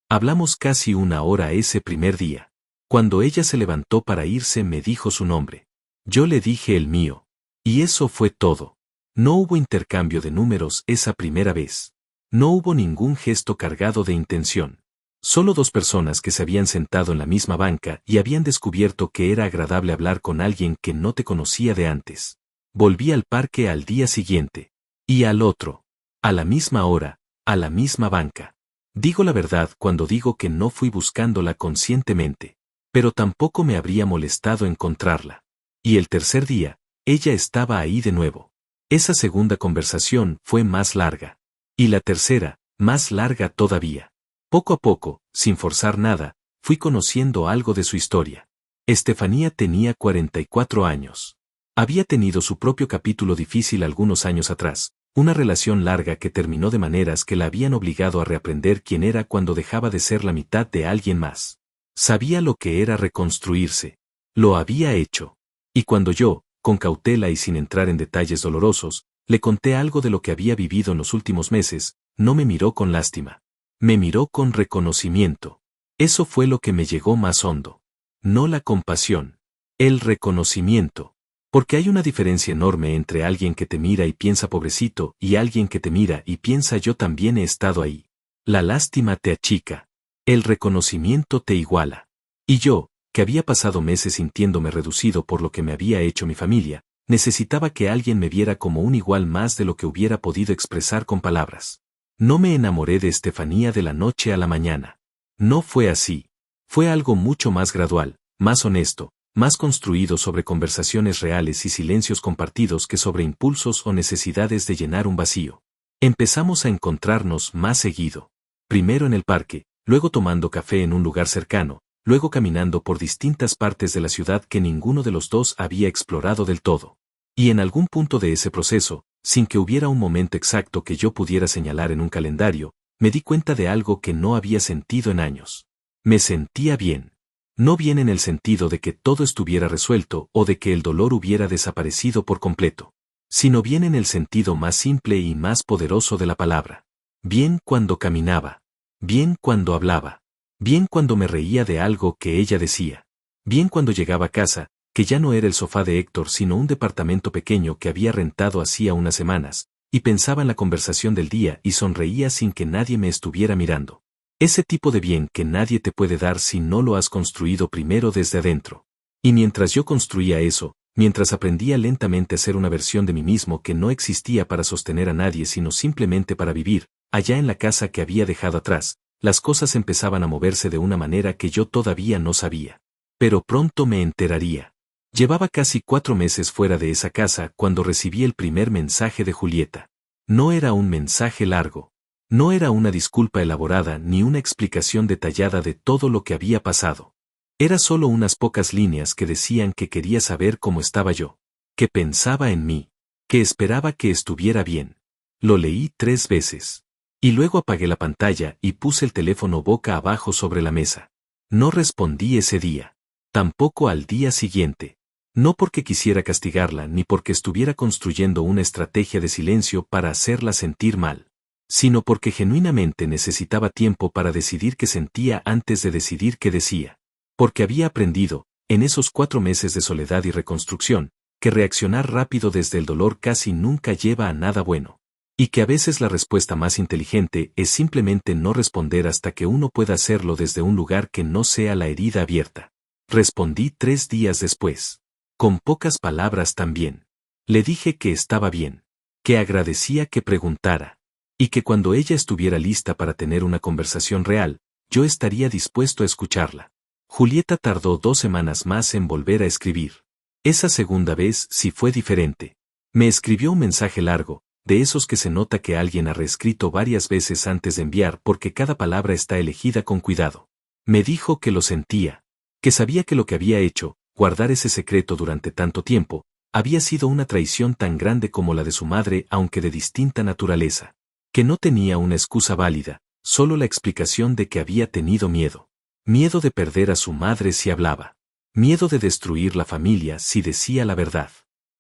Hablamos casi 1 hora ese primer día. Cuando ella se levantó para irse me dijo su nombre. Yo le dije el mío. Y eso fue todo. No hubo intercambio de números esa primera vez. No hubo ningún gesto cargado de intención. Solo dos personas que se habían sentado en la misma banca y habían descubierto que era agradable hablar con alguien que no te conocía de antes. Volví al parque al día siguiente. Y al otro. A la misma hora, a la misma banca. Digo la verdad cuando digo que no fui buscándola conscientemente. Pero tampoco me habría molestado encontrarla. Y el tercer día, ella estaba ahí de nuevo. Esa segunda conversación fue más larga. Y la tercera, más larga todavía. Poco a poco, sin forzar nada, fui conociendo algo de su historia. Estefanía tenía 44 años. Había tenido su propio capítulo difícil algunos años atrás, una relación larga que terminó de maneras que la habían obligado a reaprender quién era cuando dejaba de ser la mitad de alguien más. Sabía lo que era reconstruirse. Lo había hecho. Y cuando yo, con cautela y sin entrar en detalles dolorosos, le conté algo de lo que había vivido en los últimos meses, no me miró con lástima. Me miró con reconocimiento. Eso fue lo que me llegó más hondo. No la compasión. El reconocimiento. Porque hay una diferencia enorme entre alguien que te mira y piensa pobrecito y alguien que te mira y piensa yo también he estado ahí. La lástima te achica. El reconocimiento te iguala. Y yo, que había pasado meses sintiéndome reducido por lo que me había hecho mi familia, necesitaba que alguien me viera como un igual más de lo que hubiera podido expresar con palabras. No me enamoré de Estefanía de la noche a la mañana. No fue así. Fue algo mucho más gradual, más honesto, más construido sobre conversaciones reales y silencios compartidos que sobre impulsos o necesidades de llenar un vacío. Empezamos a encontrarnos más seguido. Primero en el parque, luego tomando café en un lugar cercano, luego caminando por distintas partes de la ciudad que ninguno de los dos había explorado del todo. Y en algún punto de ese proceso, sin que hubiera un momento exacto que yo pudiera señalar en un calendario, me di cuenta de algo que no había sentido en años. Me sentía bien. No bien en el sentido de que todo estuviera resuelto o de que el dolor hubiera desaparecido por completo, sino bien en el sentido más simple y más poderoso de la palabra. Bien cuando caminaba. Bien cuando hablaba. Bien cuando me reía de algo que ella decía. Bien cuando llegaba a casa, que ya no era el sofá de Héctor sino un departamento pequeño que había rentado hacía unas semanas, y pensaba en la conversación del día y sonreía sin que nadie me estuviera mirando. Ese tipo de bien que nadie te puede dar si no lo has construido primero desde adentro. Y mientras yo construía eso, mientras aprendía lentamente a ser una versión de mí mismo que no existía para sostener a nadie sino simplemente para vivir, allá en la casa que había dejado atrás, las cosas empezaban a moverse de una manera que yo todavía no sabía. Pero pronto me enteraría. Llevaba casi 4 meses fuera de esa casa cuando recibí el primer mensaje de Julieta. No era un mensaje largo. No era una disculpa elaborada ni una explicación detallada de todo lo que había pasado. Era solo unas pocas líneas que decían que quería saber cómo estaba yo, que pensaba en mí, que esperaba que estuviera bien. Lo leí 3 veces. Y luego apagué la pantalla y puse el teléfono boca abajo sobre la mesa. No respondí ese día. Tampoco al día siguiente. No porque quisiera castigarla ni porque estuviera construyendo una estrategia de silencio para hacerla sentir mal, sino porque genuinamente necesitaba tiempo para decidir qué sentía antes de decidir qué decía. Porque había aprendido, en esos 4 meses de soledad y reconstrucción, que reaccionar rápido desde el dolor casi nunca lleva a nada bueno. Y que a veces la respuesta más inteligente es simplemente no responder hasta que uno pueda hacerlo desde un lugar que no sea la herida abierta. Respondí 3 días después. Con pocas palabras también. Le dije que estaba bien. Que agradecía que preguntara. Y que cuando ella estuviera lista para tener una conversación real, yo estaría dispuesto a escucharla. Julieta tardó 2 semanas más en volver a escribir. Esa segunda vez sí fue diferente. Me escribió un mensaje largo, de esos que se nota que alguien ha reescrito varias veces antes de enviar porque cada palabra está elegida con cuidado. Me dijo que lo sentía, que sabía que lo que había hecho, guardar ese secreto durante tanto tiempo, había sido una traición tan grande como la de su madre aunque de distinta naturaleza, que no tenía una excusa válida, solo la explicación de que había tenido miedo. Miedo de perder a su madre si hablaba. Miedo de destruir la familia si decía la verdad.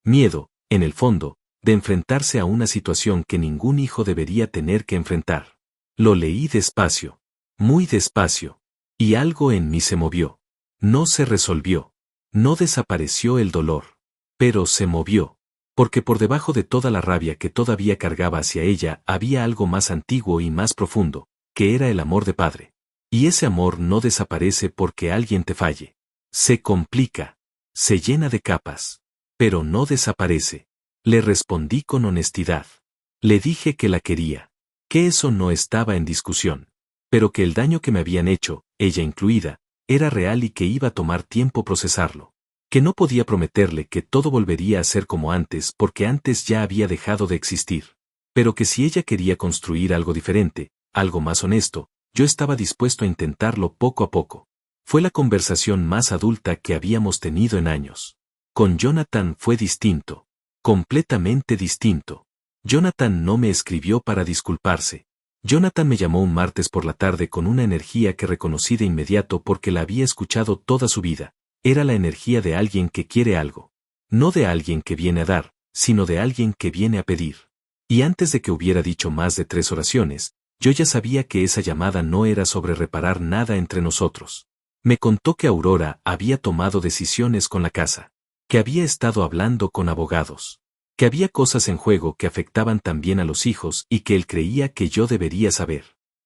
Miedo, en el fondo, de enfrentarse a una situación que ningún hijo debería tener que enfrentar. Lo leí despacio, muy despacio, y algo en mí se movió. No se resolvió. No desapareció el dolor. Pero se movió. Porque por debajo de toda la rabia que todavía cargaba hacia ella había algo más antiguo y más profundo, que era el amor de padre. Y ese amor no desaparece porque alguien te falle. Se complica. Se llena de capas. Pero no desaparece. Le respondí con honestidad. Le dije que la quería. Que eso no estaba en discusión. Pero que el daño que me habían hecho, ella incluida, era real y que iba a tomar tiempo procesarlo. Que no podía prometerle que todo volvería a ser como antes porque antes ya había dejado de existir. Pero que si ella quería construir algo diferente, algo más honesto, yo estaba dispuesto a intentarlo poco a poco. Fue la conversación más adulta que habíamos tenido en años. Con Jonathan fue distinto. Completamente distinto. Jonathan no me escribió para disculparse. Jonathan me llamó un martes por la tarde con una energía que reconocí de inmediato porque la había escuchado toda su vida. Era la energía de alguien que quiere algo. No de alguien que viene a dar, sino de alguien que viene a pedir. Y antes de que hubiera dicho más de 3 oraciones, yo ya sabía que esa llamada no era sobre reparar nada entre nosotros. Me contó que Aurora había tomado decisiones con la casa. Que había estado hablando con abogados. Que había cosas en juego que afectaban también a los hijos y que él creía que yo debería saber.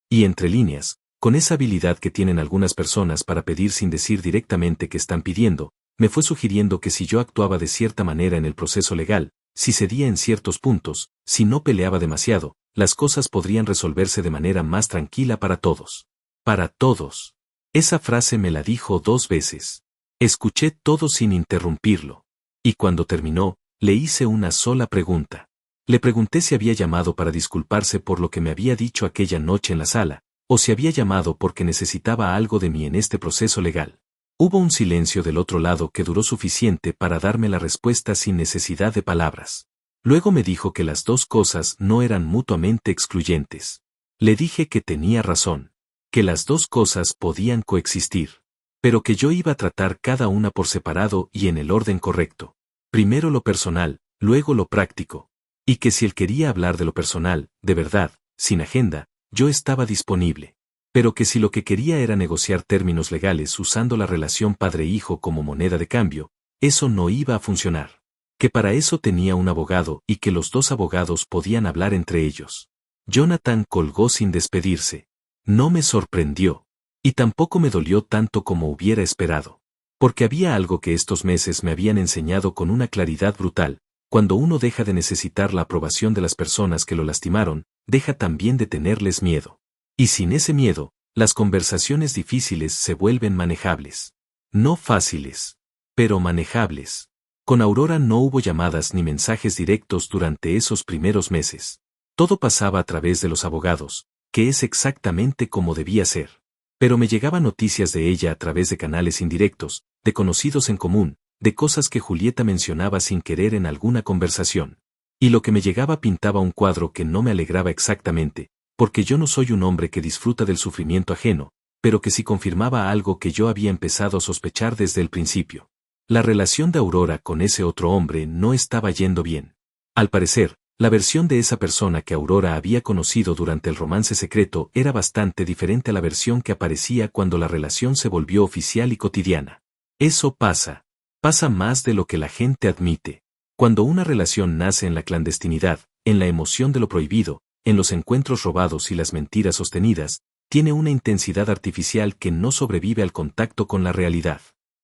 Y entre líneas, con esa habilidad que tienen algunas personas para pedir sin decir directamente que están pidiendo, me fue sugiriendo que si yo actuaba de cierta manera en el proceso legal, si cedía en ciertos puntos, si no peleaba demasiado, las cosas podrían resolverse de manera más tranquila para todos. Para todos. Esa frase me la dijo 2 veces. Escuché todo sin interrumpirlo. Y cuando terminó, le hice una sola pregunta. Le pregunté si había llamado para disculparse por lo que me había dicho aquella noche en la sala, o si había llamado porque necesitaba algo de mí en este proceso legal. Hubo un silencio del otro lado que duró suficiente para darme la respuesta sin necesidad de palabras. Luego me dijo que las 2 cosas no eran mutuamente excluyentes. Le dije que tenía razón, que las 2 cosas podían coexistir, pero que yo iba a tratar cada una por separado y en el orden correcto. Primero lo personal, luego lo práctico. Y que si él quería hablar de lo personal, de verdad, sin agenda, yo estaba disponible. Pero que si lo que quería era negociar términos legales usando la relación padre-hijo como moneda de cambio, eso no iba a funcionar. Que para eso tenía un abogado y que los 2 abogados podían hablar entre ellos. Jonathan colgó sin despedirse. No me sorprendió. Y tampoco me dolió tanto como hubiera esperado. Porque había algo que estos meses me habían enseñado con una claridad brutal. Cuando uno deja de necesitar la aprobación de las personas que lo lastimaron, deja también de tenerles miedo. Y sin ese miedo, las conversaciones difíciles se vuelven manejables. No fáciles, pero manejables. Con Aurora no hubo llamadas ni mensajes directos durante esos primeros meses. Todo pasaba a través de los abogados, que es exactamente como debía ser. Pero me llegaban noticias de ella a través de canales indirectos, de conocidos en común, de cosas que Julieta mencionaba sin querer en alguna conversación. Y lo que me llegaba pintaba un cuadro que no me alegraba exactamente, porque yo no soy un hombre que disfruta del sufrimiento ajeno, pero que sí confirmaba algo que yo había empezado a sospechar desde el principio. La relación de Aurora con ese otro hombre no estaba yendo bien. Al parecer, la versión de esa persona que Aurora había conocido durante el romance secreto era bastante diferente a la versión que aparecía cuando la relación se volvió oficial y cotidiana. Eso pasa. Pasa más de lo que la gente admite. Cuando una relación nace en la clandestinidad, en la emoción de lo prohibido, en los encuentros robados y las mentiras sostenidas, tiene una intensidad artificial que no sobrevive al contacto con la realidad.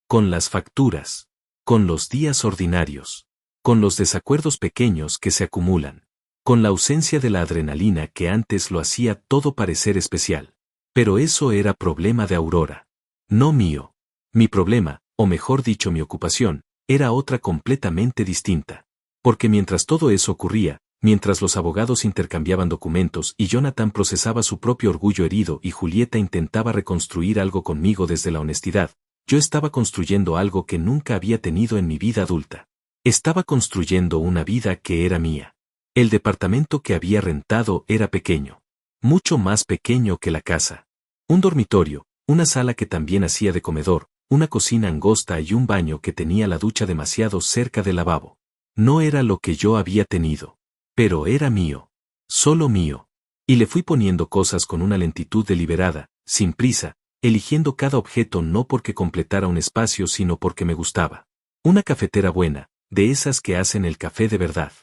Con las facturas. Con los días ordinarios. Con los desacuerdos pequeños que se acumulan. Con la ausencia de la adrenalina que antes lo hacía todo parecer especial. Pero eso era problema de Aurora. No mío. Mi problema, o mejor dicho mi ocupación, era otra completamente distinta. Porque mientras todo eso ocurría, mientras los abogados intercambiaban documentos y Jonathan procesaba su propio orgullo herido y Julieta intentaba reconstruir algo conmigo desde la honestidad, yo estaba construyendo algo que nunca había tenido en mi vida adulta. Estaba construyendo una vida que era mía. El departamento que había rentado era pequeño. Mucho más pequeño que la casa. Un dormitorio, una sala que también hacía de comedor, una cocina angosta y un baño que tenía la ducha demasiado cerca del lavabo. No era lo que yo había tenido. Pero era mío. Solo mío. Y le fui poniendo cosas con una lentitud deliberada, sin prisa, eligiendo cada objeto no porque completara un espacio sino porque me gustaba. Una cafetera buena, de esas que hacen el café de verdad.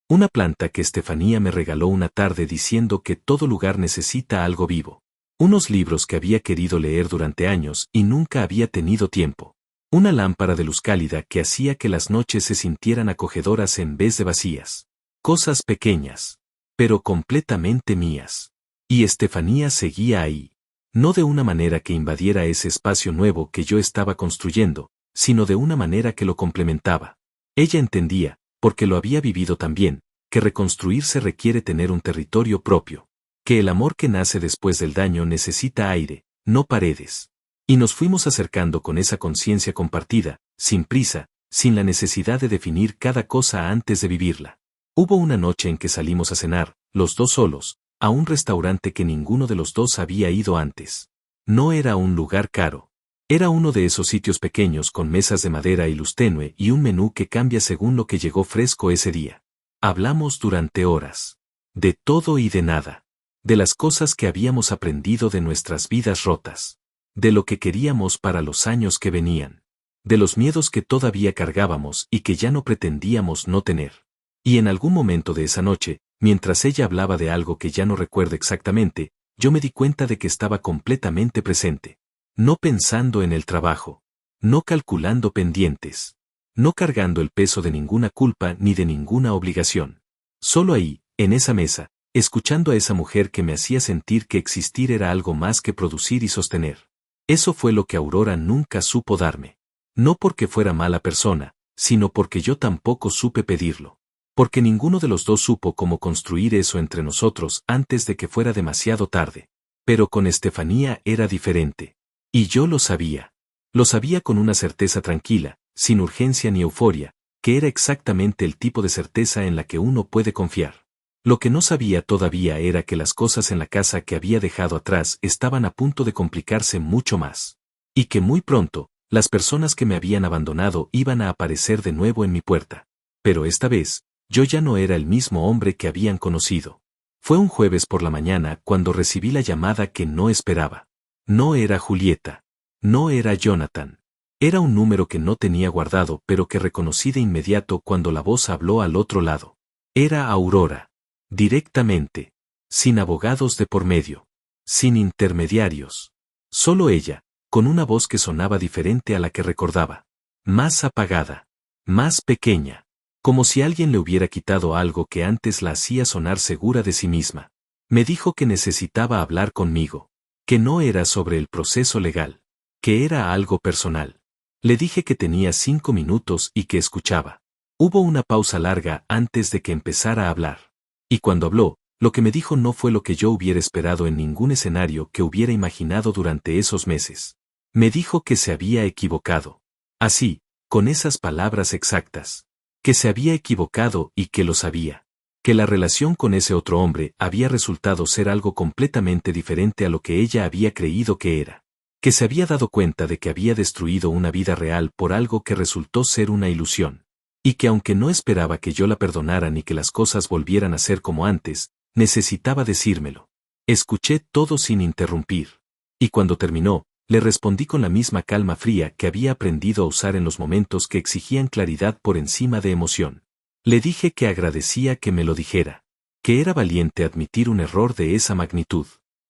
Una planta que Estefanía me regaló una tarde diciendo que todo lugar necesita algo vivo. Unos libros que había querido leer durante años y nunca había tenido tiempo. Una lámpara de luz cálida que hacía que las noches se sintieran acogedoras en vez de vacías. Cosas pequeñas, pero completamente mías. Y Estefanía seguía ahí. No de una manera que invadiera ese espacio nuevo que yo estaba construyendo, sino de una manera que lo complementaba. Ella entendía, porque lo había vivido también, que reconstruirse requiere tener un territorio propio. Que el amor que nace después del daño necesita aire, no paredes. Y nos fuimos acercando con esa conciencia compartida, sin prisa, sin la necesidad de definir cada cosa antes de vivirla. Hubo una noche en que salimos a cenar, los dos solos, a un restaurante que ninguno de los dos había ido antes. No era un lugar caro. Era uno de esos sitios pequeños con mesas de madera y luz tenue y un menú que cambia según lo que llegó fresco ese día. Hablamos durante horas. De todo y de nada. De las cosas que habíamos aprendido de nuestras vidas rotas. De lo que queríamos para los años que venían. De los miedos que todavía cargábamos y que ya no pretendíamos no tener. Y en algún momento de esa noche, mientras ella hablaba de algo que ya no recuerdo exactamente, yo me di cuenta de que estaba completamente presente. No pensando en el trabajo. No calculando pendientes. No cargando el peso de ninguna culpa ni de ninguna obligación. Solo ahí, en esa mesa, escuchando a esa mujer que me hacía sentir que existir era algo más que producir y sostener. Eso fue lo que Aurora nunca supo darme. No porque fuera mala persona, sino porque yo tampoco supe pedirlo. Porque ninguno de los dos supo cómo construir eso entre nosotros antes de que fuera demasiado tarde. Pero con Estefanía era diferente. Y yo lo sabía. Lo sabía con una certeza tranquila, sin urgencia ni euforia, que era exactamente el tipo de certeza en la que uno puede confiar. Lo que no sabía todavía era que las cosas en la casa que había dejado atrás estaban a punto de complicarse mucho más. Y que muy pronto, las personas que me habían abandonado iban a aparecer de nuevo en mi puerta. Pero esta vez, yo ya no era el mismo hombre que habían conocido. Fue un jueves por la mañana cuando recibí la llamada que no esperaba. No era Julieta. No era Jonathan. Era un número que no tenía guardado pero que reconocí de inmediato cuando la voz habló al otro lado. Era Aurora. Directamente. Sin abogados de por medio. Sin intermediarios. Solo ella, con una voz que sonaba diferente a la que recordaba. Más apagada. Más pequeña. Como si alguien le hubiera quitado algo que antes la hacía sonar segura de sí misma. Me dijo que necesitaba hablar conmigo. Que no era sobre el proceso legal. Que era algo personal. Le dije que tenía 5 minutos y que escuchaba. Hubo una pausa larga antes de que empezara a hablar. Y cuando habló, lo que me dijo no fue lo que yo hubiera esperado en ningún escenario que hubiera imaginado durante esos meses. Me dijo que se había equivocado. Así, con esas palabras exactas. Que se había equivocado y que lo sabía. Que la relación con ese otro hombre había resultado ser algo completamente diferente a lo que ella había creído que era. Que se había dado cuenta de que había destruido una vida real por algo que resultó ser una ilusión. Y que aunque no esperaba que yo la perdonara ni que las cosas volvieran a ser como antes, necesitaba decírmelo. Escuché todo sin interrumpir. Y cuando terminó, le respondí con la misma calma fría que había aprendido a usar en los momentos que exigían claridad por encima de emoción. Le dije que agradecía que me lo dijera. Que era valiente admitir un error de esa magnitud.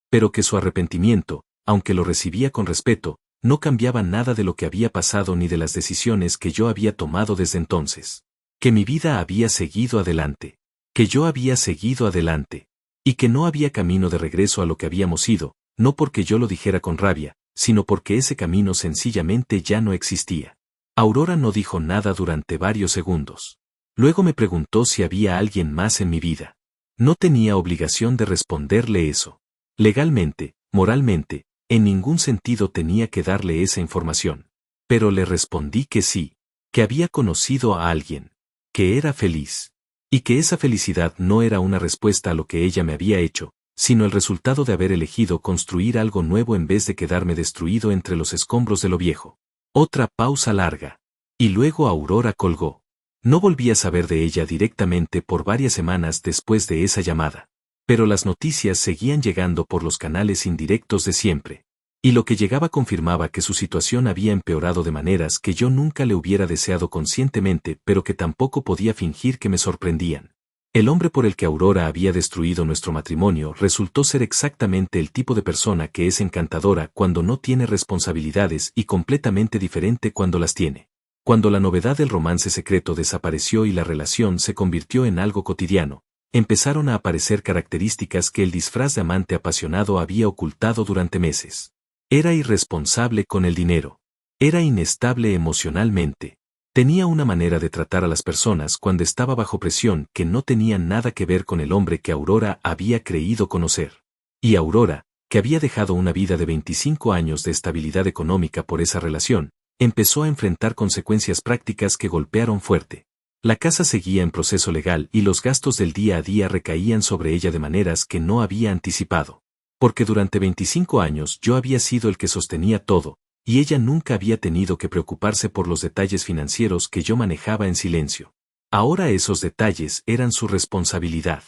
Pero que su arrepentimiento, aunque lo recibía con respeto, no cambiaba nada de lo que había pasado ni de las decisiones que yo había tomado desde entonces. Que mi vida había seguido adelante. Que yo había seguido adelante. Y que no había camino de regreso a lo que habíamos sido, no porque yo lo dijera con rabia, sino porque ese camino sencillamente ya no existía. Aurora no dijo nada durante varios segundos. Luego me preguntó si había alguien más en mi vida. No tenía obligación de responderle eso. Legalmente, moralmente, en ningún sentido tenía que darle esa información. Pero le respondí que sí, que había conocido a alguien, que era feliz. Y que esa felicidad no era una respuesta a lo que ella me había hecho, sino el resultado de haber elegido construir algo nuevo en vez de quedarme destruido entre los escombros de lo viejo. Otra pausa larga. Y luego Aurora colgó. No volví a saber de ella directamente por varias semanas después de esa llamada. Pero las noticias seguían llegando por los canales indirectos de siempre. Y lo que llegaba confirmaba que su situación había empeorado de maneras que yo nunca le hubiera deseado conscientemente, pero que tampoco podía fingir que me sorprendían. El hombre por el que Aurora había destruido nuestro matrimonio resultó ser exactamente el tipo de persona que es encantadora cuando no tiene responsabilidades y completamente diferente cuando las tiene. Cuando la novedad del romance secreto desapareció y la relación se convirtió en algo cotidiano, empezaron a aparecer características que el disfraz de amante apasionado había ocultado durante meses. Era irresponsable con el dinero. Era inestable emocionalmente. Tenía una manera de tratar a las personas cuando estaba bajo presión que no tenía nada que ver con el hombre que Aurora había creído conocer. Y Aurora, que había dejado una vida de 25 años de estabilidad económica por esa relación, empezó a enfrentar consecuencias prácticas que golpearon fuerte. La casa seguía en proceso legal y los gastos del día a día recaían sobre ella de maneras que no había anticipado. Porque durante 25 años yo había sido el que sostenía todo, y ella nunca había tenido que preocuparse por los detalles financieros que yo manejaba en silencio. Ahora esos detalles eran su responsabilidad.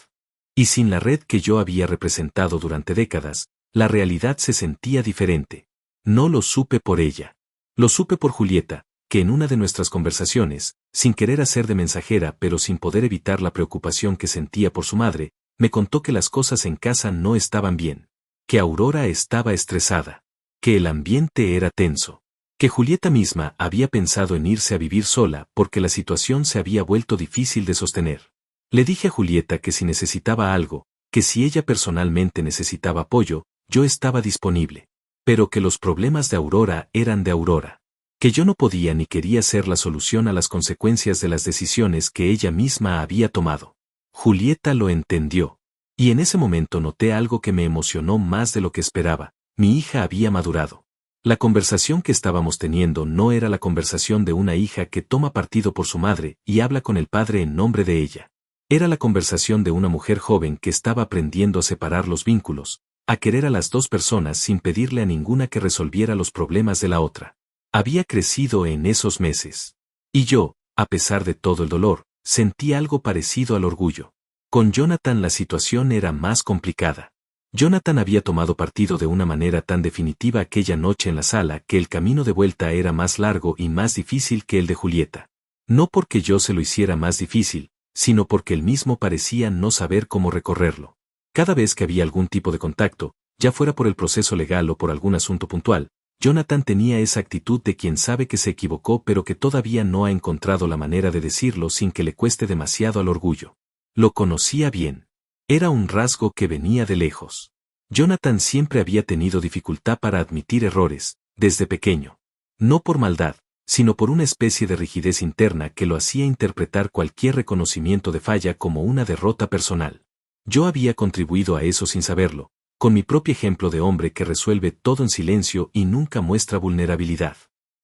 Y sin la red que yo había representado durante décadas, la realidad se sentía diferente. No lo supe por ella. Lo supe por Julieta, que en una de nuestras conversaciones, sin querer hacer de mensajera pero sin poder evitar la preocupación que sentía por su madre, me contó que las cosas en casa no estaban bien. Que Aurora estaba estresada. Que el ambiente era tenso. Que Julieta misma había pensado en irse a vivir sola porque la situación se había vuelto difícil de sostener. Le dije a Julieta que si necesitaba algo, que si ella personalmente necesitaba apoyo, yo estaba disponible. Pero que los problemas de Aurora eran de Aurora. Que yo no podía ni quería ser la solución a las consecuencias de las decisiones que ella misma había tomado. Julieta lo entendió. Y en ese momento noté algo que me emocionó más de lo que esperaba. Mi hija había madurado. La conversación que estábamos teniendo no era la conversación de una hija que toma partido por su madre y habla con el padre en nombre de ella. Era la conversación de una mujer joven que estaba aprendiendo a separar los vínculos, a querer a las dos personas sin pedirle a ninguna que resolviera los problemas de la otra. Había crecido en esos meses. Y yo, a pesar de todo el dolor, sentí algo parecido al orgullo. Con Jonathan la situación era más complicada. Jonathan había tomado partido de una manera tan definitiva aquella noche en la sala que el camino de vuelta era más largo y más difícil que el de Julieta. No porque yo se lo hiciera más difícil, sino porque él mismo parecía no saber cómo recorrerlo. Cada vez que había algún tipo de contacto, ya fuera por el proceso legal o por algún asunto puntual, Jonathan tenía esa actitud de quien sabe que se equivocó pero que todavía no ha encontrado la manera de decirlo sin que le cueste demasiado al orgullo. Lo conocía bien. Era un rasgo que venía de lejos. Jonathan siempre había tenido dificultad para admitir errores, desde pequeño. No por maldad, sino por una especie de rigidez interna que lo hacía interpretar cualquier reconocimiento de falla como una derrota personal. Yo había contribuido a eso sin saberlo, con mi propio ejemplo de hombre que resuelve todo en silencio y nunca muestra vulnerabilidad.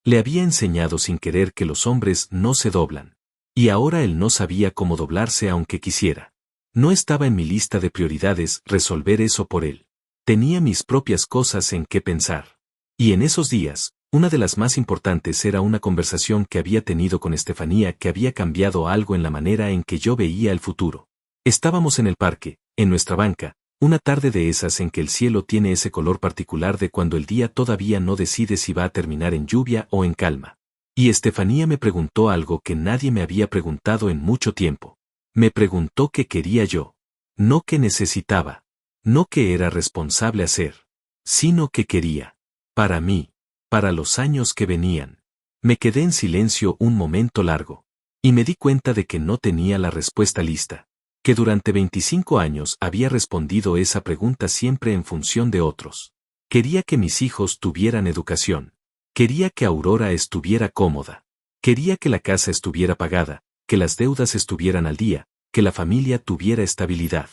Le había enseñado sin querer que los hombres no se doblan. Y ahora él no sabía cómo doblarse aunque quisiera. No estaba en mi lista de prioridades resolver eso por él. Tenía mis propias cosas en qué pensar. Y en esos días, una de las más importantes era una conversación que había tenido con Estefanía que había cambiado algo en la manera en que yo veía el futuro. Estábamos en el parque, en nuestra banca, una tarde de esas en que el cielo tiene ese color particular de cuando el día todavía no decide si va a terminar en lluvia o en calma. Y Estefanía me preguntó algo que nadie me había preguntado en mucho tiempo. Me preguntó qué quería yo. No qué necesitaba. No qué era responsable hacer. Sino qué quería. Para mí. Para los años que venían. Me quedé en silencio un momento largo. Y me di cuenta de que no tenía la respuesta lista. Que durante 25 años había respondido esa pregunta siempre en función de otros. Quería que mis hijos tuvieran educación. Quería que Aurora estuviera cómoda. Quería que la casa estuviera pagada, que las deudas estuvieran al día, que la familia tuviera estabilidad.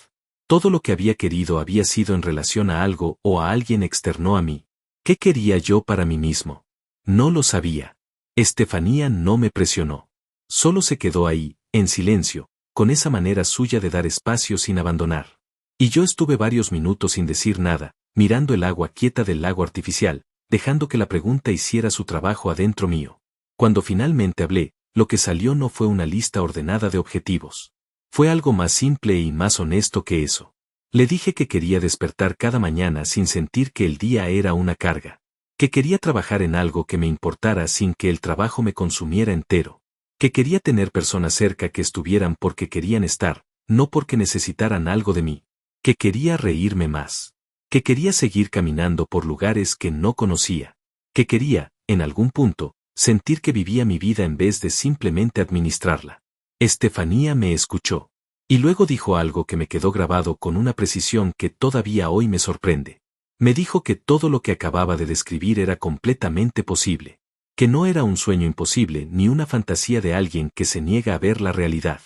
Todo lo que había querido había sido en relación a algo o a alguien externo a mí. ¿Qué quería yo para mí mismo? No lo sabía. Estefanía no me presionó. Solo se quedó ahí, en silencio, con esa manera suya de dar espacio sin abandonar. Y yo estuve varios minutos sin decir nada, mirando el agua quieta del lago artificial, dejando que la pregunta hiciera su trabajo adentro mío. Cuando finalmente hablé, lo que salió no fue una lista ordenada de objetivos. Fue algo más simple y más honesto que eso. Le dije que quería despertar cada mañana sin sentir que el día era una carga. que quería trabajar en algo que me importara sin que el trabajo me consumiera entero, que quería tener personas cerca que estuvieran porque querían estar, no porque necesitaran algo de mí, que quería reírme más, que quería seguir caminando por lugares que no conocía, que quería, en algún punto, sentir que vivía mi vida en vez de simplemente administrarla. Estefanía me escuchó. Y luego dijo algo que me quedó grabado con una precisión que todavía hoy me sorprende. Me dijo que todo lo que acababa de describir era completamente posible, que no era un sueño imposible ni una fantasía de alguien que se niega a ver la realidad.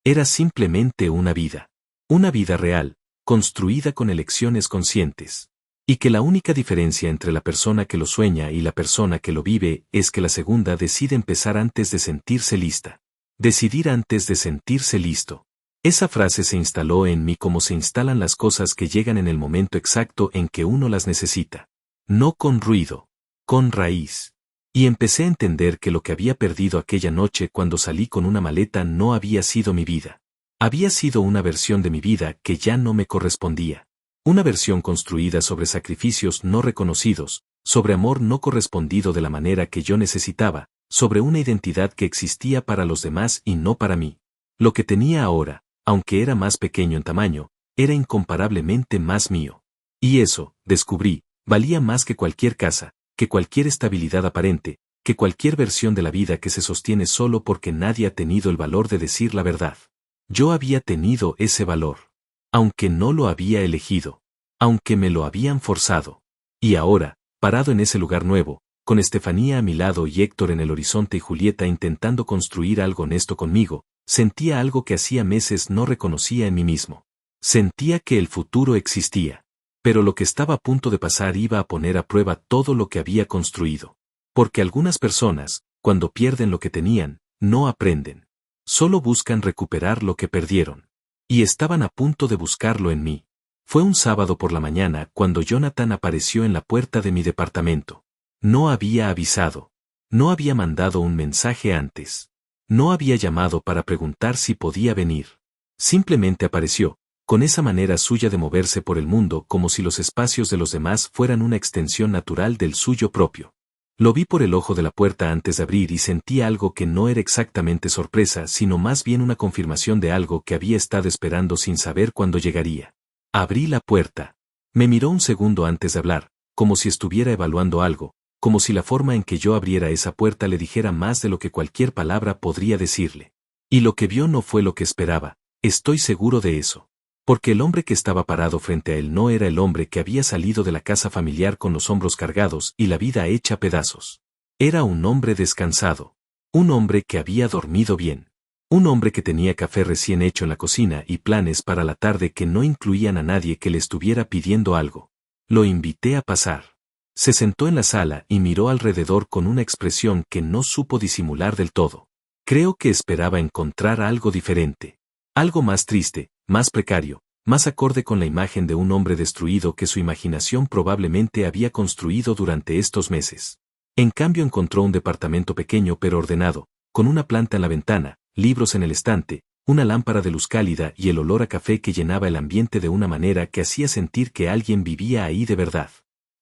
Era simplemente una vida real, construida con elecciones conscientes. Y que la única diferencia entre la persona que lo sueña y la persona que lo vive es que la segunda decide empezar antes de sentirse lista. Decidir antes de sentirse listo. Esa frase se instaló en mí como se instalan las cosas que llegan en el momento exacto en que uno las necesita. No con ruido, con raíz. Y empecé a entender que lo que había perdido aquella noche cuando salí con una maleta no había sido mi vida. Había sido una versión de mi vida que ya no me correspondía. Una versión construida sobre sacrificios no reconocidos, sobre amor no correspondido de la manera que yo necesitaba, sobre una identidad que existía para los demás y no para mí. Lo que tenía ahora, aunque era más pequeño en tamaño, era incomparablemente más mío. Y eso, descubrí, valía más que cualquier casa, que cualquier estabilidad aparente, que cualquier versión de la vida que se sostiene solo porque nadie ha tenido el valor de decir la verdad. Yo había tenido ese valor. Aunque no lo había elegido. Aunque me lo habían forzado. Y ahora, parado en ese lugar nuevo, con Estefanía a mi lado y Héctor en el horizonte y Julieta intentando construir algo honesto conmigo, sentía algo que hacía meses no reconocía en mí mismo. Sentía que el futuro existía. Pero lo que estaba a punto de pasar iba a poner a prueba todo lo que había construido. Porque algunas personas, cuando pierden lo que tenían, no aprenden. Solo buscan recuperar lo que perdieron. Y estaban a punto de buscarlo en mí. Fue un sábado por la mañana cuando Jonathan apareció en la puerta de mi departamento. No había avisado. No había mandado un mensaje antes. No había llamado para preguntar si podía venir. Simplemente apareció, con esa manera suya de moverse por el mundo como si los espacios de los demás fueran una extensión natural del suyo propio. Lo vi por el ojo de la puerta antes de abrir y sentí algo que no era exactamente sorpresa, sino más bien una confirmación de algo que había estado esperando sin saber cuándo llegaría. Abrí la puerta. Me miró un segundo antes de hablar, como si estuviera evaluando algo, como si la forma en que yo abriera esa puerta le dijera más de lo que cualquier palabra podría decirle. Y lo que vio no fue lo que esperaba, estoy seguro de eso. Porque el hombre que estaba parado frente a él no era el hombre que había salido de la casa familiar con los hombros cargados y la vida hecha pedazos. Era un hombre descansado. Un hombre que había dormido bien. Un hombre que tenía café recién hecho en la cocina y planes para la tarde que no incluían a nadie que le estuviera pidiendo algo. Lo invité a pasar. Se sentó en la sala y miró alrededor con una expresión que no supo disimular del todo. Creo que esperaba encontrar algo diferente. Algo más triste, más precario, más acorde con la imagen de un hombre destruido que su imaginación probablemente había construido durante estos meses. En cambio encontró un departamento pequeño pero ordenado, con una planta en la ventana, libros en el estante, una lámpara de luz cálida y el olor a café que llenaba el ambiente de una manera que hacía sentir que alguien vivía ahí de verdad.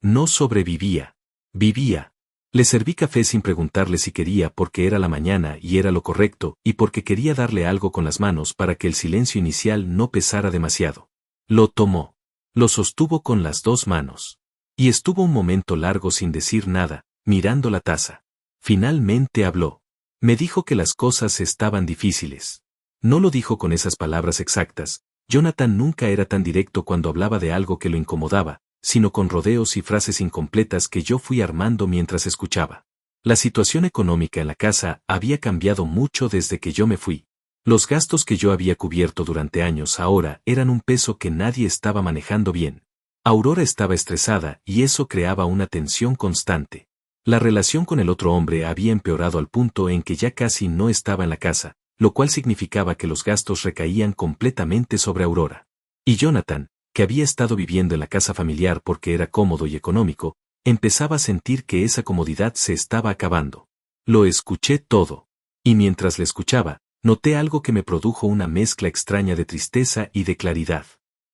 No sobrevivía. Vivía. Le serví café sin preguntarle si quería porque era la mañana y era lo correcto, y porque quería darle algo con las manos para que el silencio inicial no pesara demasiado. Lo tomó. Lo sostuvo con las dos manos. Y estuvo un momento largo sin decir nada, mirando la taza. Finalmente habló. Me dijo que las cosas estaban difíciles. No lo dijo con esas palabras exactas. Jonathan nunca era tan directo cuando hablaba de algo que lo incomodaba, sino con rodeos y frases incompletas que yo fui armando mientras escuchaba. La situación económica en la casa había cambiado mucho desde que yo me fui. Los gastos que yo había cubierto durante años ahora eran un peso que nadie estaba manejando bien. Aurora estaba estresada y eso creaba una tensión constante. La relación con el otro hombre había empeorado al punto en que ya casi no estaba en la casa, lo cual significaba que los gastos recaían completamente sobre Aurora. Y Jonathan, que había estado viviendo en la casa familiar porque era cómodo y económico, empezaba a sentir que esa comodidad se estaba acabando. Lo escuché todo. Y mientras le escuchaba, noté algo que me produjo una mezcla extraña de tristeza y de claridad.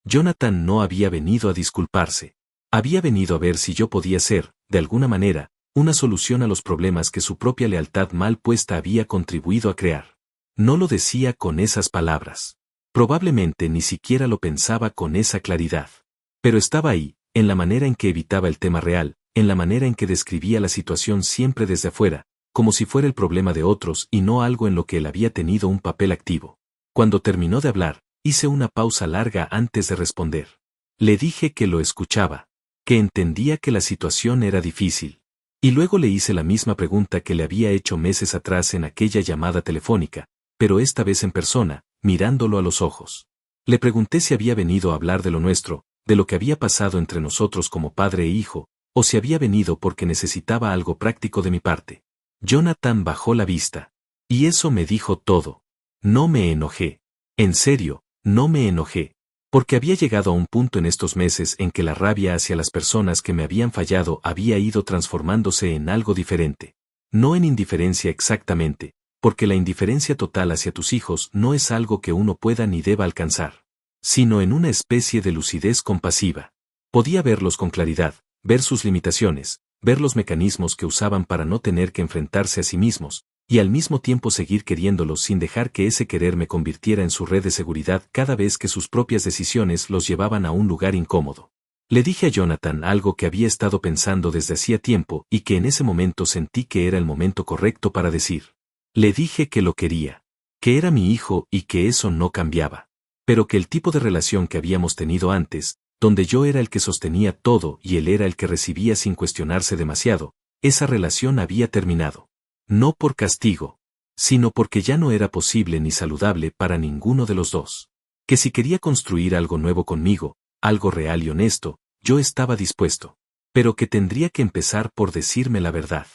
Jonathan no había venido a disculparse. Había venido a ver si yo podía ser, de alguna manera, una solución a los problemas que su propia lealtad mal puesta había contribuido a crear. No lo decía con esas palabras. Probablemente ni siquiera lo pensaba con esa claridad. Pero estaba ahí, en la manera en que evitaba el tema real, en la manera en que describía la situación siempre desde afuera, como si fuera el problema de otros y no algo en lo que él había tenido un papel activo. Cuando terminó de hablar, hice una pausa larga antes de responder. Le dije que lo escuchaba, que entendía que la situación era difícil. Y luego le hice la misma pregunta que le había hecho meses atrás en aquella llamada telefónica, pero esta vez en persona, mirándolo a los ojos. Le pregunté si había venido a hablar de lo nuestro, de lo que había pasado entre nosotros como padre e hijo, o si había venido porque necesitaba algo práctico de mi parte. Jonathan bajó la vista. Y eso me dijo todo. No me enojé. En serio, no me enojé. Porque había llegado a un punto en estos meses en que la rabia hacia las personas que me habían fallado había ido transformándose en algo diferente. No en indiferencia exactamente, porque la indiferencia total hacia tus hijos no es algo que uno pueda ni deba alcanzar, sino en una especie de lucidez compasiva. Podía verlos con claridad, ver sus limitaciones, ver los mecanismos que usaban para no tener que enfrentarse a sí mismos, y al mismo tiempo seguir queriéndolos sin dejar que ese querer me convirtiera en su red de seguridad cada vez que sus propias decisiones los llevaban a un lugar incómodo. Le dije a Jonathan algo que había estado pensando desde hacía tiempo y que en ese momento sentí que era el momento correcto para decir. Le dije que lo quería, que era mi hijo y que eso no cambiaba, pero que el tipo de relación que habíamos tenido antes, donde yo era el que sostenía todo y él era el que recibía sin cuestionarse demasiado, esa relación había terminado. No por castigo, sino porque ya no era posible ni saludable para ninguno de los dos. Que si quería construir algo nuevo conmigo, algo real y honesto, yo estaba dispuesto. Pero que tendría que empezar por decirme la verdad.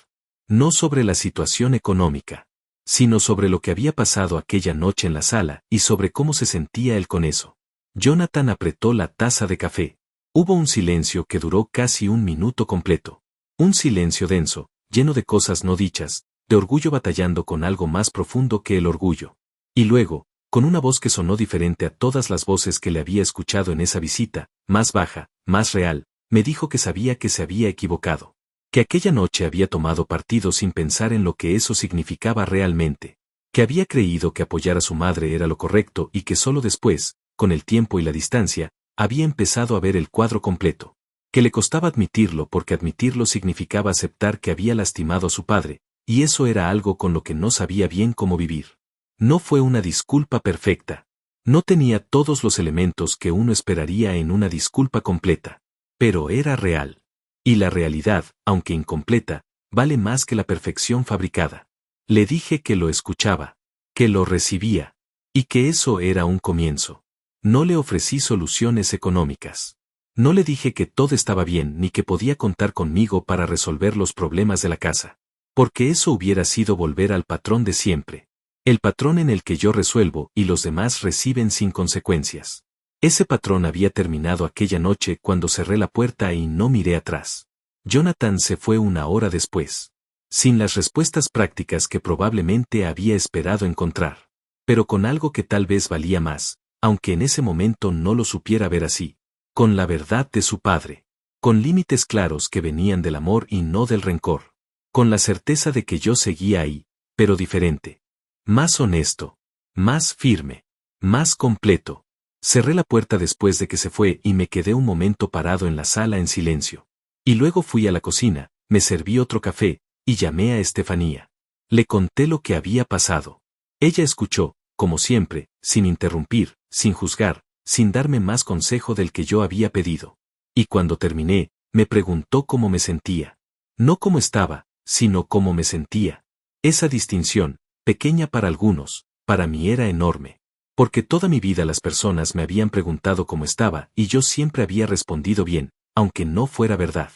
No sobre la situación económica, sino sobre lo que había pasado aquella noche en la sala y sobre cómo se sentía él con eso. Jonathan apretó la taza de café. Hubo un silencio que duró casi un minuto completo. Un silencio denso, lleno de cosas no dichas, de orgullo batallando con algo más profundo que el orgullo. Y luego, con una voz que sonó diferente a todas las voces que le había escuchado en esa visita, más baja, más real, me dijo que sabía que se había equivocado. Que aquella noche había tomado partido sin pensar en lo que eso significaba realmente. Que había creído que apoyar a su madre era lo correcto y que solo después, con el tiempo y la distancia, había empezado a ver el cuadro completo. Que le costaba admitirlo porque admitirlo significaba aceptar que había lastimado a su padre, y eso era algo con lo que no sabía bien cómo vivir. No fue una disculpa perfecta. No tenía todos los elementos que uno esperaría en una disculpa completa. Pero era real. Y la realidad, aunque incompleta, vale más que la perfección fabricada. Le dije que lo escuchaba, que lo recibía, y que eso era un comienzo. No le ofrecí soluciones económicas. No le dije que todo estaba bien ni que podía contar conmigo para resolver los problemas de la casa. Porque eso hubiera sido volver al patrón de siempre. El patrón en el que yo resuelvo y los demás reciben sin consecuencias. Ese patrón había terminado aquella noche cuando cerré la puerta y no miré atrás. Jonathan se fue una hora después. Sin las respuestas prácticas que probablemente había esperado encontrar. Pero con algo que tal vez valía más, aunque en ese momento no lo supiera ver así. Con la verdad de su padre. Con límites claros que venían del amor y no del rencor. Con la certeza de que yo seguía ahí, pero diferente. Más honesto. Más firme. Más completo. Cerré la puerta después de que se fue y me quedé un momento parado en la sala en silencio. Y luego fui a la cocina, me serví otro café, y llamé a Estefanía. Le conté lo que había pasado. Ella escuchó, como siempre, sin interrumpir, sin juzgar, sin darme más consejo del que yo había pedido. Y cuando terminé, me preguntó cómo me sentía. No cómo estaba, sino cómo me sentía. Esa distinción, pequeña para algunos, para mí era enorme. Porque toda mi vida las personas me habían preguntado cómo estaba y yo siempre había respondido bien, aunque no fuera verdad.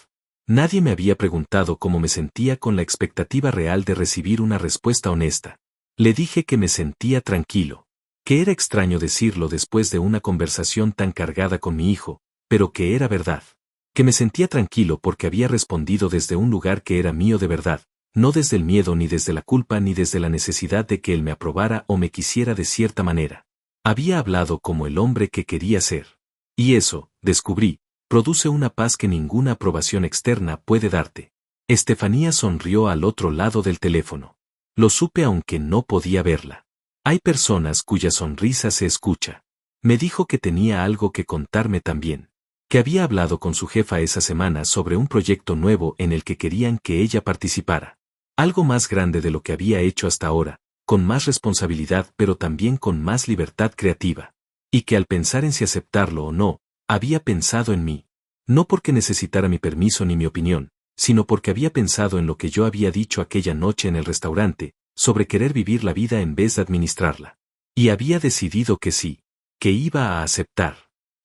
Nadie me había preguntado cómo me sentía con la expectativa real de recibir una respuesta honesta. Le dije que me sentía tranquilo. Que era extraño decirlo después de una conversación tan cargada con mi hijo, pero que era verdad. Que me sentía tranquilo porque había respondido desde un lugar que era mío de verdad, no desde el miedo ni desde la culpa ni desde la necesidad de que él me aprobara o me quisiera de cierta manera. Había hablado como el hombre que quería ser. Y eso, descubrí, Produce una paz que ninguna aprobación externa puede darte. Estefanía sonrió al otro lado del teléfono. Lo supe aunque no podía verla. Hay personas cuya sonrisa se escucha. Me dijo que tenía algo que contarme también. Que había hablado con su jefa esa semana sobre un proyecto nuevo en el que querían que ella participara. Algo más grande de lo que había hecho hasta ahora, con más responsabilidad pero también con más libertad creativa. Y que al pensar en si aceptarlo o no, había pensado en mí. No porque necesitara mi permiso ni mi opinión, sino porque había pensado en lo que yo había dicho aquella noche en el restaurante, sobre querer vivir la vida en vez de administrarla. Y había decidido que sí, que iba a aceptar.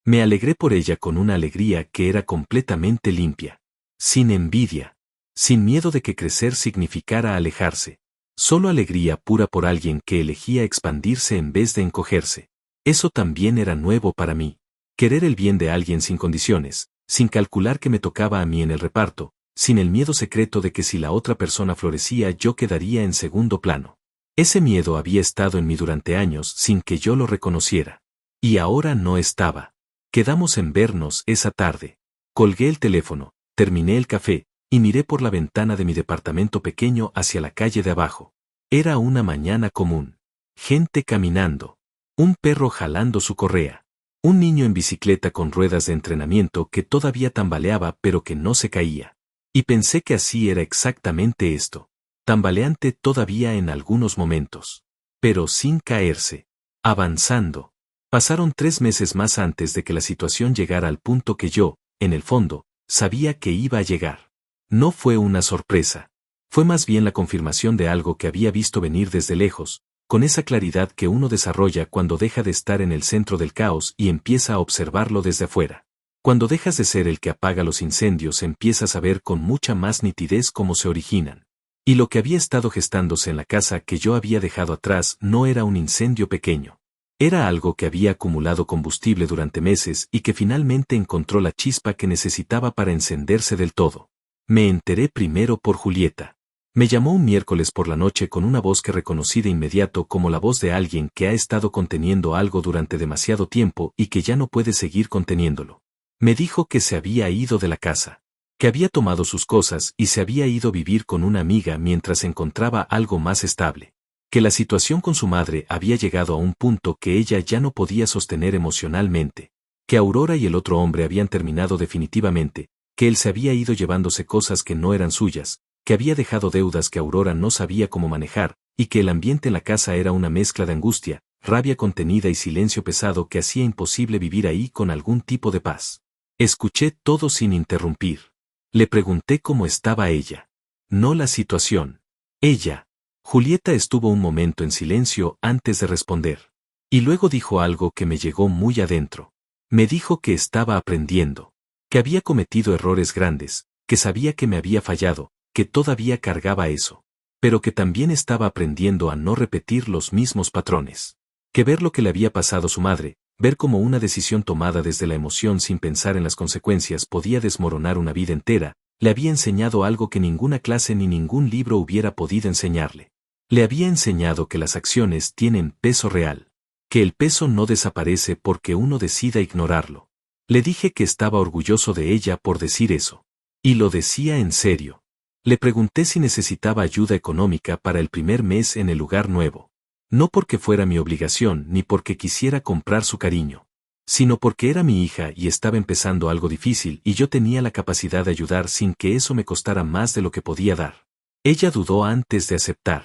Me alegré por ella con una alegría que era completamente limpia. Sin envidia. Sin miedo de que crecer significara alejarse. Solo alegría pura por alguien que elegía expandirse en vez de encogerse. Eso también era nuevo para mí. Querer el bien de alguien sin condiciones, sin calcular que me tocaba a mí en el reparto, sin el miedo secreto de que si la otra persona florecía yo quedaría en segundo plano. Ese miedo había estado en mí durante años sin que yo lo reconociera. Y ahora no estaba. Quedamos en vernos esa tarde. Colgué el teléfono, terminé el café, y miré por la ventana de mi departamento pequeño hacia la calle de abajo. Era una mañana común. Gente caminando. Un perro jalando su correa. Un niño en bicicleta con ruedas de entrenamiento que todavía tambaleaba pero que no se caía. Y pensé que así era exactamente esto. Tambaleante todavía en algunos momentos. Pero sin caerse. Avanzando. Pasaron 3 meses más antes de que la situación llegara al punto que yo, en el fondo, sabía que iba a llegar. No fue una sorpresa. Fue más bien la confirmación de algo que había visto venir desde lejos, con esa claridad que uno desarrolla cuando deja de estar en el centro del caos y empieza a observarlo desde afuera. Cuando dejas de ser el que apaga los incendios empiezas a ver con mucha más nitidez cómo se originan. Y lo que había estado gestándose en la casa que yo había dejado atrás no era un incendio pequeño. Era algo que había acumulado combustible durante meses y que finalmente encontró la chispa que necesitaba para encenderse del todo. Me enteré primero por Julieta. Me llamó un miércoles por la noche con una voz que reconocí de inmediato como la voz de alguien que ha estado conteniendo algo durante demasiado tiempo y que ya no puede seguir conteniéndolo. Me dijo que se había ido de la casa, que había tomado sus cosas y se había ido a vivir con una amiga mientras encontraba algo más estable. Que la situación con su madre había llegado a un punto que ella ya no podía sostener emocionalmente, que Aurora y el otro hombre habían terminado definitivamente, que él se había ido llevándose cosas que no eran suyas, que había dejado deudas que Aurora no sabía cómo manejar, y que el ambiente en la casa era una mezcla de angustia, rabia contenida y silencio pesado que hacía imposible vivir ahí con algún tipo de paz. Escuché todo sin interrumpir. Le pregunté cómo estaba ella. No la situación. Ella. Julieta estuvo un momento en silencio antes de responder. Y luego dijo algo que me llegó muy adentro. Me dijo que estaba aprendiendo. Que había cometido errores grandes, que sabía que me había fallado, que todavía cargaba eso. Pero que también estaba aprendiendo a no repetir los mismos patrones. Que ver lo que le había pasado a su madre, ver cómo una decisión tomada desde la emoción sin pensar en las consecuencias podía desmoronar una vida entera, le había enseñado algo que ninguna clase ni ningún libro hubiera podido enseñarle. Le había enseñado que las acciones tienen peso real, que el peso no desaparece porque uno decida ignorarlo. Le dije que estaba orgulloso de ella por decir eso. Y lo decía en serio. Le pregunté si necesitaba ayuda económica para el primer mes en el lugar nuevo. No porque fuera mi obligación ni porque quisiera comprar su cariño, sino porque era mi hija y estaba empezando algo difícil y yo tenía la capacidad de ayudar sin que eso me costara más de lo que podía dar. Ella dudó antes de aceptar.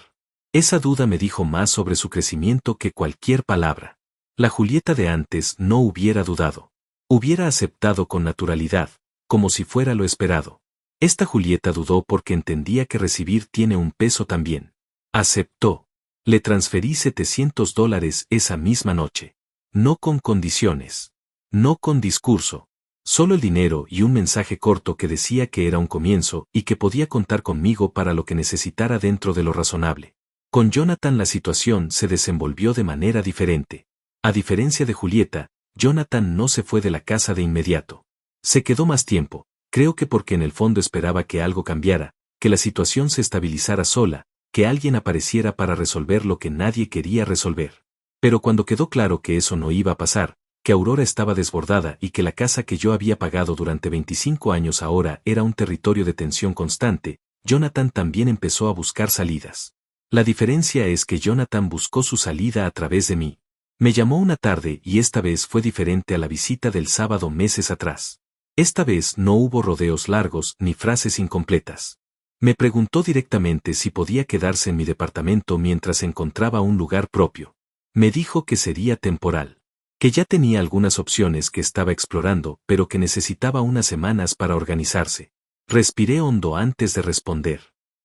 Esa duda me dijo más sobre su crecimiento que cualquier palabra. La Julieta de antes no hubiera dudado. Hubiera aceptado con naturalidad, como si fuera lo esperado. Esta Julieta dudó porque entendía que recibir tiene un peso también. Aceptó. Le transferí $700 esa misma noche. No con condiciones. No con discurso. Solo el dinero y un mensaje corto que decía que era un comienzo y que podía contar conmigo para lo que necesitara dentro de lo razonable. Con Jonathan la situación se desenvolvió de manera diferente. A diferencia de Julieta, Jonathan no se fue de la casa de inmediato. Se quedó más tiempo, creo que porque en el fondo esperaba que algo cambiara, que la situación se estabilizara sola, que alguien apareciera para resolver lo que nadie quería resolver. Pero cuando quedó claro que eso no iba a pasar, que Aurora estaba desbordada y que la casa que yo había pagado durante 25 años ahora era un territorio de tensión constante, Jonathan también empezó a buscar salidas. La diferencia es que Jonathan buscó su salida a través de mí. Me llamó una tarde y esta vez fue diferente a la visita del sábado meses atrás. Esta vez no hubo rodeos largos ni frases incompletas. Me preguntó directamente si podía quedarse en mi departamento mientras encontraba un lugar propio. Me dijo que sería temporal. Que ya tenía algunas opciones que estaba explorando, pero que necesitaba unas semanas para organizarse. Respiré hondo antes de responder.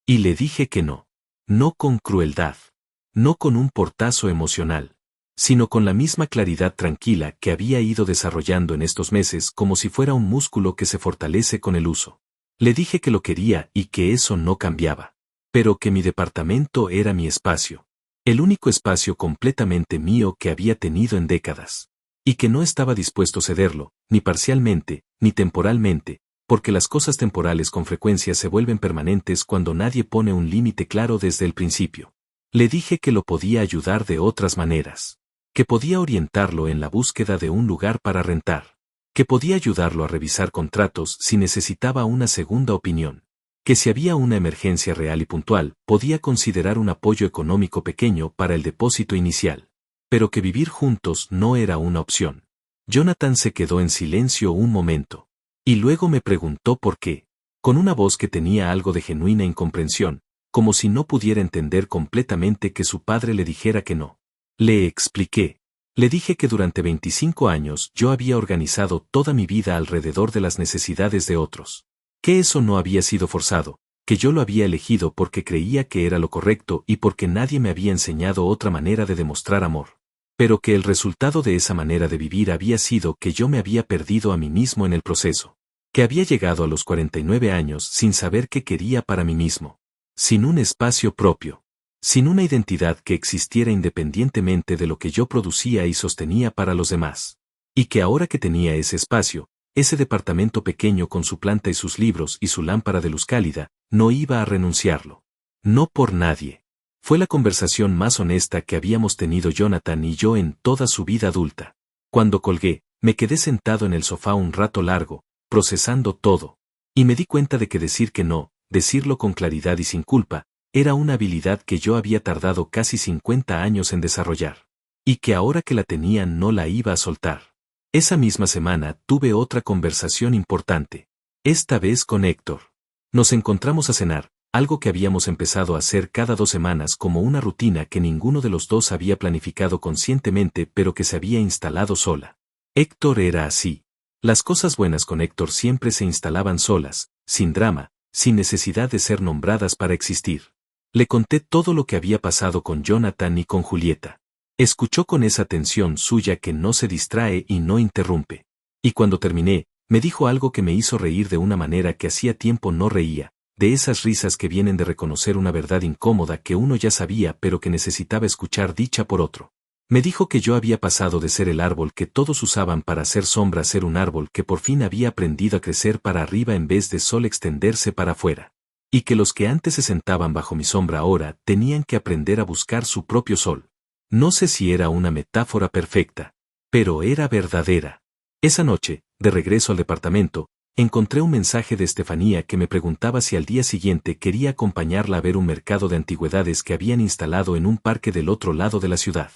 Y le dije que no. No con crueldad. No con un portazo emocional. Sino con la misma claridad tranquila que había ido desarrollando en estos meses como si fuera un músculo que se fortalece con el uso. Le dije que lo quería y que eso no cambiaba. Pero que mi departamento era mi espacio. El único espacio completamente mío que había tenido en décadas. Y que no estaba dispuesto a cederlo, ni parcialmente, ni temporalmente, porque las cosas temporales con frecuencia se vuelven permanentes cuando nadie pone un límite claro desde el principio. Le dije que lo podía ayudar de otras maneras. Que podía orientarlo en la búsqueda de un lugar para rentar. Que podía ayudarlo a revisar contratos si necesitaba una segunda opinión. Que si había una emergencia real y puntual, podía considerar un apoyo económico pequeño para el depósito inicial. Pero que vivir juntos no era una opción. Jonathan se quedó en silencio un momento. Y luego me preguntó por qué. Con una voz que tenía algo de genuina incomprensión, como si no pudiera entender completamente que su padre le dijera que no. Le expliqué. Le dije que durante 25 años yo había organizado toda mi vida alrededor de las necesidades de otros. Que eso no había sido forzado, que yo lo había elegido porque creía que era lo correcto y porque nadie me había enseñado otra manera de demostrar amor. Pero que el resultado de esa manera de vivir había sido que yo me había perdido a mí mismo en el proceso. Que había llegado a los 49 años sin saber qué quería para mí mismo. Sin un espacio propio. Sin una identidad que existiera independientemente de lo que yo producía y sostenía para los demás. Y que ahora que tenía ese espacio, ese departamento pequeño con su planta y sus libros y su lámpara de luz cálida, no iba a renunciarlo. No por nadie. Fue la conversación más honesta que habíamos tenido Jonathan y yo en toda su vida adulta. Cuando colgué, me quedé sentado en el sofá un rato largo, procesando todo. Y me di cuenta de que decir que no, decirlo con claridad y sin culpa, era una habilidad que yo había tardado casi 50 años en desarrollar. Y que ahora que la tenía no la iba a soltar. Esa misma semana tuve otra conversación importante. Esta vez con Héctor. Nos encontramos a cenar, algo que habíamos empezado a hacer cada 2 semanas como una rutina que ninguno de los dos había planificado conscientemente pero que se había instalado sola. Héctor era así. Las cosas buenas con Héctor siempre se instalaban solas, sin drama, sin necesidad de ser nombradas para existir. Le conté todo lo que había pasado con Jonathan y con Julieta. Escuchó con esa atención suya que no se distrae y no interrumpe. Y cuando terminé, me dijo algo que me hizo reír de una manera que hacía tiempo no reía, de esas risas que vienen de reconocer una verdad incómoda que uno ya sabía pero que necesitaba escuchar dicha por otro. Me dijo que yo había pasado de ser el árbol que todos usaban para hacer sombra a ser un árbol que por fin había aprendido a crecer para arriba en vez de solo extenderse para afuera. Y que los que antes se sentaban bajo mi sombra ahora tenían que aprender a buscar su propio sol. No sé si era una metáfora perfecta, pero era verdadera. Esa noche, de regreso al departamento, encontré un mensaje de Estefanía que me preguntaba si al día siguiente quería acompañarla a ver un mercado de antigüedades que habían instalado en un parque del otro lado de la ciudad.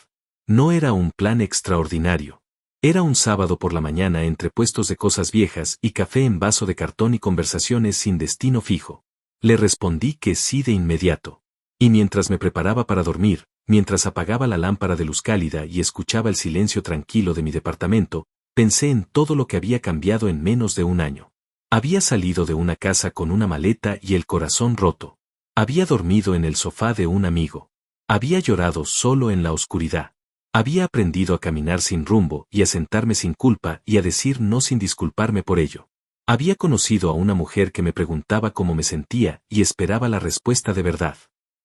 No era un plan extraordinario. Era un sábado por la mañana entre puestos de cosas viejas y café en vaso de cartón y conversaciones sin destino fijo. Le respondí que sí de inmediato. Y mientras me preparaba para dormir, mientras apagaba la lámpara de luz cálida y escuchaba el silencio tranquilo de mi departamento, pensé en todo lo que había cambiado en menos de un año. Había salido de una casa con una maleta y el corazón roto. Había dormido en el sofá de un amigo. Había llorado solo en la oscuridad. Había aprendido a caminar sin rumbo y a sentarme sin culpa y a decir no sin disculparme por ello. Había conocido a una mujer que me preguntaba cómo me sentía y esperaba la respuesta de verdad.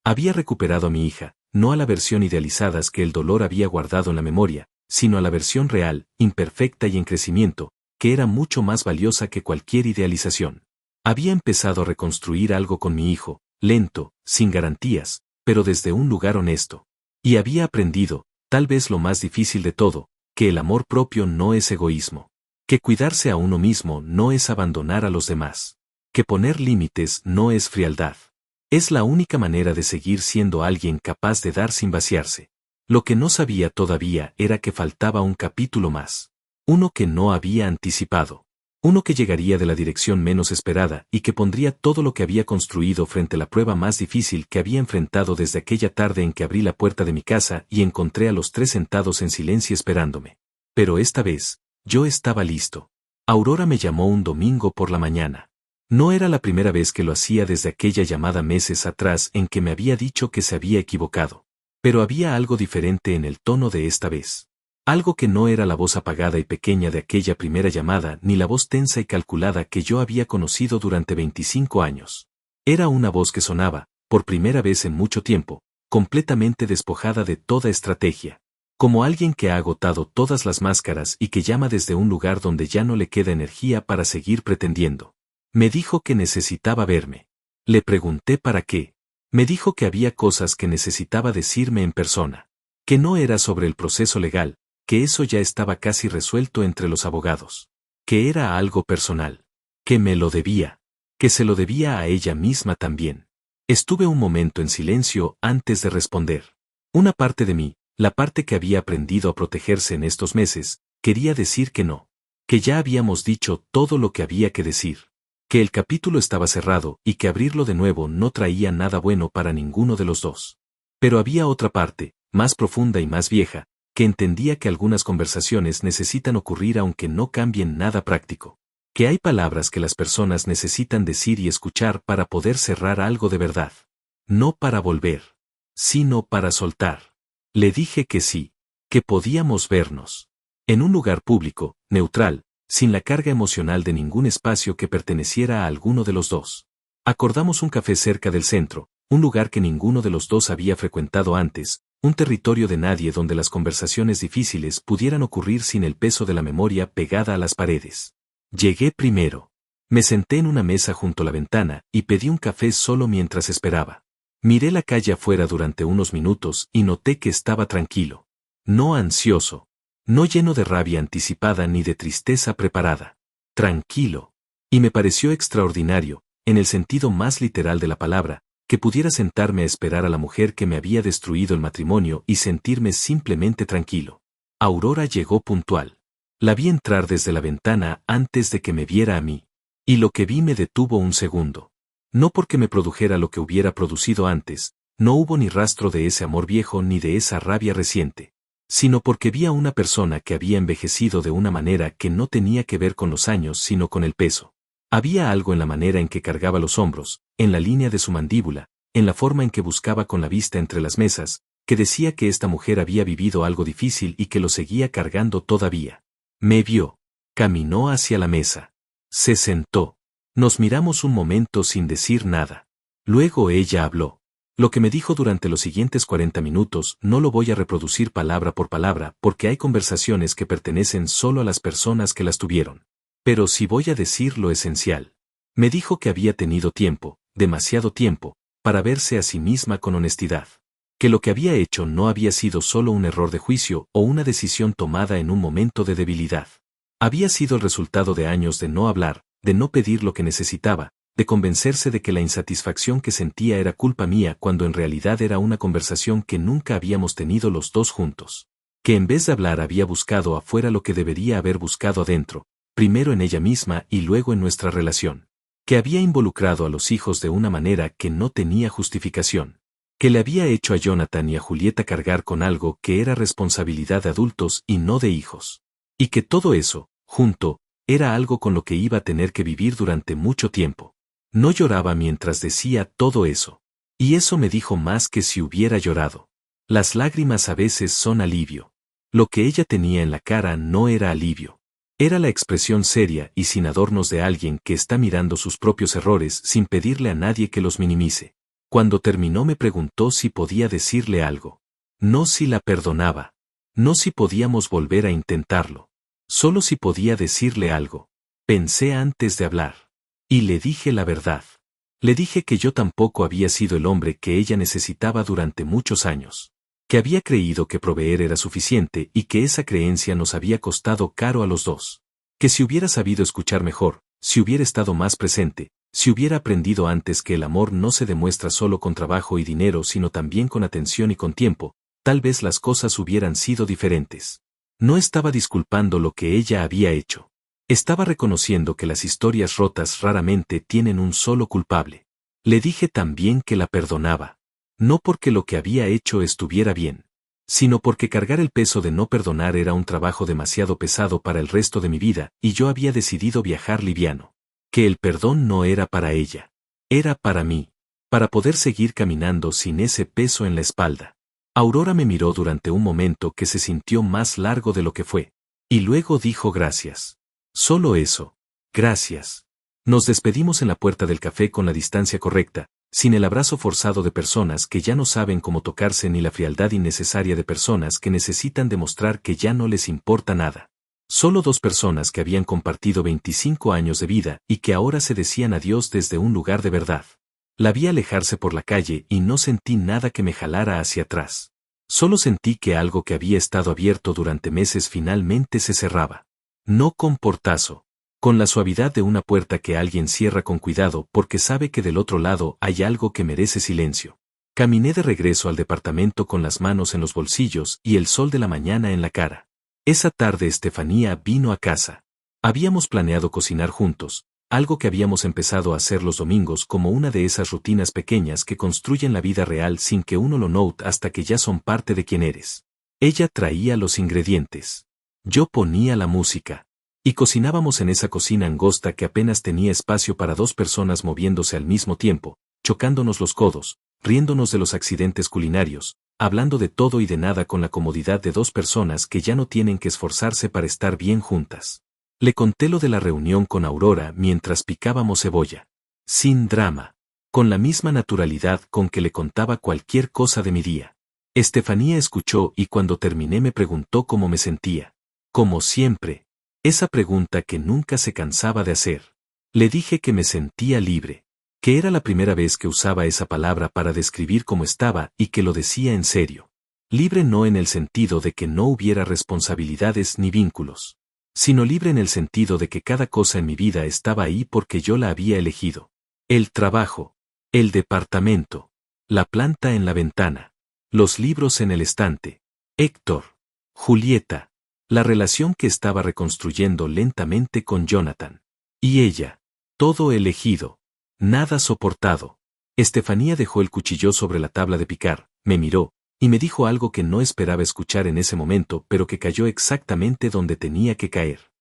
Había recuperado a mi hija, no a la versión idealizada que el dolor había guardado en la memoria, sino a la versión real, imperfecta y en crecimiento, que era mucho más valiosa que cualquier idealización. Había empezado a reconstruir algo con mi hijo, lento, sin garantías, pero desde un lugar honesto. Y había aprendido, tal vez lo más difícil de todo, que el amor propio no es egoísmo, que cuidarse a uno mismo no es abandonar a los demás, que poner límites no es frialdad. Es la única manera de seguir siendo alguien capaz de dar sin vaciarse. Lo que no sabía todavía era que faltaba un capítulo más. Uno que no había anticipado. Uno que llegaría de la dirección menos esperada y que pondría todo lo que había construido frente a la prueba más difícil que había enfrentado desde aquella tarde en que abrí la puerta de mi casa y encontré a los tres sentados en silencio esperándome. Pero esta vez, yo estaba listo. Aurora me llamó un domingo por la mañana. No era la primera vez que lo hacía desde aquella llamada meses atrás en que me había dicho que se había equivocado. Pero había algo diferente en el tono de esta vez. Algo que no era la voz apagada y pequeña de aquella primera llamada ni la voz tensa y calculada que yo había conocido durante 25 años. Era una voz que sonaba, por primera vez en mucho tiempo, completamente despojada de toda estrategia. Como alguien que ha agotado todas las máscaras y que llama desde un lugar donde ya no le queda energía para seguir pretendiendo. Me dijo que necesitaba verme. Le pregunté para qué. Me dijo que había cosas que necesitaba decirme en persona. Que no era sobre el proceso legal, que eso ya estaba casi resuelto entre los abogados. Que era algo personal. Que me lo debía. Que se lo debía a ella misma también. Estuve un momento en silencio antes de responder. Una parte de mí, la parte que había aprendido a protegerse en estos meses, quería decir que no. Que ya habíamos dicho todo lo que había que decir. Que el capítulo estaba cerrado y que abrirlo de nuevo no traía nada bueno para ninguno de los dos. Pero había otra parte, más profunda y más vieja, que entendía que algunas conversaciones necesitan ocurrir aunque no cambien nada práctico. Que hay palabras que las personas necesitan decir y escuchar para poder cerrar algo de verdad. No para volver, sino para soltar. Le dije que sí, que podíamos vernos. En un lugar público, neutral, sin la carga emocional de ningún espacio que perteneciera a alguno de los dos. Acordamos un café cerca del centro, un lugar que ninguno de los dos había frecuentado antes, un territorio de nadie donde las conversaciones difíciles pudieran ocurrir sin el peso de la memoria pegada a las paredes. Llegué primero. Me senté en una mesa junto a la ventana y pedí un café solo mientras esperaba. Miré la calle afuera durante unos minutos y noté que estaba tranquilo. No ansioso. No lleno de rabia anticipada ni de tristeza preparada. Tranquilo. Y me pareció extraordinario, en el sentido más literal de la palabra, que pudiera sentarme a esperar a la mujer que me había destruido el matrimonio y sentirme simplemente tranquilo. Aurora llegó puntual. La vi entrar desde la ventana antes de que me viera a mí. Y lo que vi me detuvo un segundo. No porque me produjera lo que hubiera producido antes, no hubo ni rastro de ese amor viejo ni de esa rabia reciente. Sino porque vi a una persona que había envejecido de una manera que no tenía que ver con los años sino con el peso. Había algo en la manera en que cargaba los hombros, en la línea de su mandíbula, en la forma en que buscaba con la vista entre las mesas, que decía que esta mujer había vivido algo difícil y que lo seguía cargando todavía. Me vio. Caminó hacia la mesa. Se sentó. Nos miramos un momento sin decir nada. Luego ella habló. Lo que me dijo durante los siguientes 40 minutos no lo voy a reproducir palabra por palabra porque hay conversaciones que pertenecen solo a las personas que las tuvieron. Pero sí voy a decir lo esencial. Me dijo que había tenido tiempo, demasiado tiempo, para verse a sí misma con honestidad. Que lo que había hecho no había sido solo un error de juicio o una decisión tomada en un momento de debilidad. Había sido el resultado de años de no hablar, de no pedir lo que necesitaba, de convencerse de que la insatisfacción que sentía era culpa mía cuando en realidad era una conversación que nunca habíamos tenido los dos juntos. Que en vez de hablar había buscado afuera lo que debería haber buscado adentro, primero en ella misma y luego en nuestra relación. Que había involucrado a los hijos de una manera que no tenía justificación. Que le había hecho a Jonathan y a Julieta cargar con algo que era responsabilidad de adultos y no de hijos. Y que todo eso, junto, era algo con lo que iba a tener que vivir durante mucho tiempo. No lloraba mientras decía todo eso. Y eso me dijo más que si hubiera llorado. Las lágrimas a veces son alivio. Lo que ella tenía en la cara no era alivio. Era la expresión seria y sin adornos de alguien que está mirando sus propios errores sin pedirle a nadie que los minimice. Cuando terminó me preguntó si podía decirle algo. No si la perdonaba. No si podíamos volver a intentarlo. Solo si podía decirle algo. Pensé antes de hablar. Y le dije la verdad. Le dije que yo tampoco había sido el hombre que ella necesitaba durante muchos años. que había creído que proveer era suficiente y que esa creencia nos había costado caro a los dos. Que si hubiera sabido escuchar mejor, si hubiera estado más presente, si hubiera aprendido antes que el amor no se demuestra solo con trabajo y dinero sino también con atención y con tiempo, tal vez las cosas hubieran sido diferentes. No estaba disculpando lo que ella había hecho. Estaba reconociendo que las historias rotas raramente tienen un solo culpable. Le dije también que la perdonaba. No porque lo que había hecho estuviera bien, sino porque cargar el peso de no perdonar era un trabajo demasiado pesado para el resto de mi vida, y yo había decidido viajar liviano. Que el perdón no era para ella. Era para mí. Para poder seguir caminando sin ese peso en la espalda. Aurora me miró durante un momento que se sintió más largo de lo que fue. Y luego dijo gracias. Solo eso. Gracias. Nos despedimos en la puerta del café con la distancia correcta, sin el abrazo forzado de personas que ya no saben cómo tocarse ni la frialdad innecesaria de personas que necesitan demostrar que ya no les importa nada. Solo dos personas que habían compartido 25 años de vida y que ahora se decían adiós desde un lugar de verdad. La vi alejarse por la calle y no sentí nada que me jalara hacia atrás. Solo sentí que algo que había estado abierto durante meses finalmente se cerraba. No con portazo. Con la suavidad de una puerta que alguien cierra con cuidado porque sabe que del otro lado hay algo que merece silencio. Caminé de regreso al departamento con las manos en los bolsillos y el sol de la mañana en la cara. Esa tarde Estefanía vino a casa. Habíamos planeado cocinar juntos, algo que habíamos empezado a hacer los domingos como una de esas rutinas pequeñas que construyen la vida real sin que uno lo note hasta que ya son parte de quien eres. Ella traía los ingredientes. Yo ponía la música. Y cocinábamos en esa cocina angosta que apenas tenía espacio para dos personas moviéndose al mismo tiempo, chocándonos los codos, riéndonos de los accidentes culinarios, hablando de todo y de nada con la comodidad de dos personas que ya no tienen que esforzarse para estar bien juntas. Le conté lo de la reunión con Aurora mientras picábamos cebolla. Sin drama. Con la misma naturalidad con que le contaba cualquier cosa de mi día. Estefanía escuchó y cuando terminé me preguntó cómo me sentía. Como siempre. Esa pregunta que nunca se cansaba de hacer. Le dije que me sentía libre, que era la primera vez que usaba esa palabra para describir cómo estaba y que lo decía en serio. Libre no en el sentido de que no hubiera responsabilidades ni vínculos, sino libre en el sentido de que cada cosa en mi vida estaba ahí porque yo la había elegido. El trabajo, el departamento, la planta en la ventana, los libros en el estante, Héctor, Julieta. La relación que estaba reconstruyendo lentamente con Jonathan. Y ella. Todo elegido. Nada soportado. Estefanía dejó el cuchillo sobre la tabla de picar, me miró, y me dijo algo que no esperaba escuchar en ese momento pero que cayó exactamente donde tenía que caer.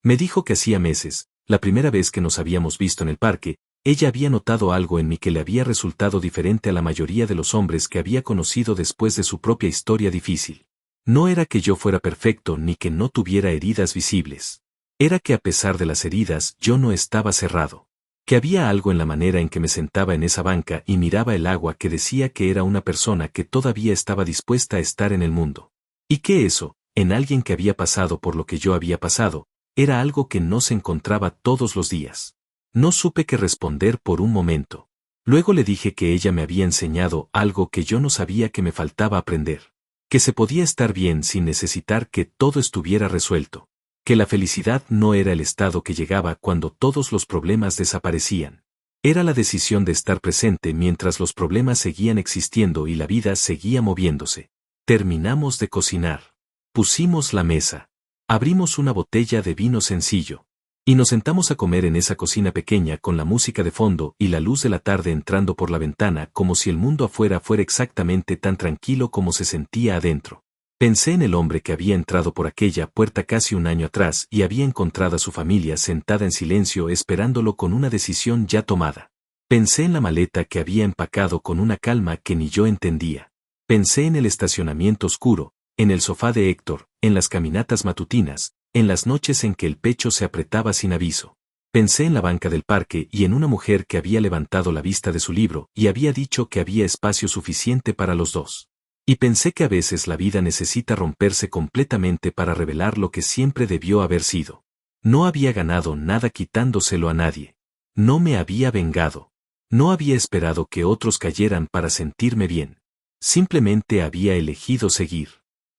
Me dijo que hacía meses, la primera vez que nos habíamos visto en el parque, ella había notado algo en mí que le había resultado diferente a la mayoría de los hombres que había conocido después de su propia historia difícil. No era que yo fuera perfecto ni que no tuviera heridas visibles. Era que a pesar de las heridas yo no estaba cerrado. Que había algo en la manera en que me sentaba en esa banca y miraba el agua que decía que era una persona que todavía estaba dispuesta a estar en el mundo. Y que eso, en alguien que había pasado por lo que yo había pasado, era algo que no se encontraba todos los días. No supe qué responder por un momento. Luego le dije que ella me había enseñado algo que yo no sabía que me faltaba aprender. Que se podía estar bien sin necesitar que todo estuviera resuelto. Que la felicidad no era el estado que llegaba cuando todos los problemas desaparecían. Era la decisión de estar presente mientras los problemas seguían existiendo y la vida seguía moviéndose. Terminamos de cocinar. Pusimos la mesa. Abrimos una botella de vino sencillo. Y nos sentamos a comer en esa cocina pequeña con la música de fondo y la luz de la tarde entrando por la ventana como si el mundo afuera fuera exactamente tan tranquilo como se sentía adentro. Pensé en el hombre que había entrado por aquella puerta casi un año atrás y había encontrado a su familia sentada en silencio esperándolo con una decisión ya tomada. Pensé en la maleta que había empacado con una calma que ni yo entendía. Pensé en el estacionamiento oscuro, en el sofá de Héctor, en las caminatas matutinas, en las noches en que el pecho se apretaba sin aviso. Pensé en la banca del parque y en una mujer que había levantado la vista de su libro y había dicho que había espacio suficiente para los dos. Y pensé que a veces la vida necesita romperse completamente para revelar lo que siempre debió haber sido. No había ganado nada quitándoselo a nadie. No me había vengado. No había esperado que otros cayeran para sentirme bien. Simplemente había elegido seguir.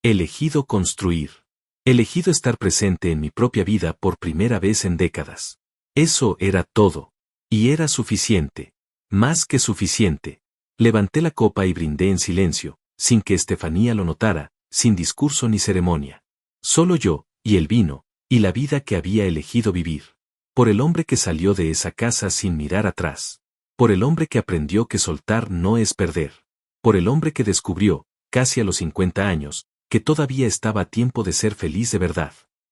Elegido construir. Elegido estar presente en mi propia vida por primera vez en décadas. Eso era todo. Y era suficiente. Más que suficiente. Levanté la copa y brindé en silencio, sin que Estefanía lo notara, sin discurso ni ceremonia. Solo yo, y el vino, y la vida que había elegido vivir. Por el hombre que salió de esa casa sin mirar atrás. Por el hombre que aprendió que soltar no es perder. Por el hombre que descubrió, casi a los 50 años, que todavía estaba a tiempo de ser feliz de verdad.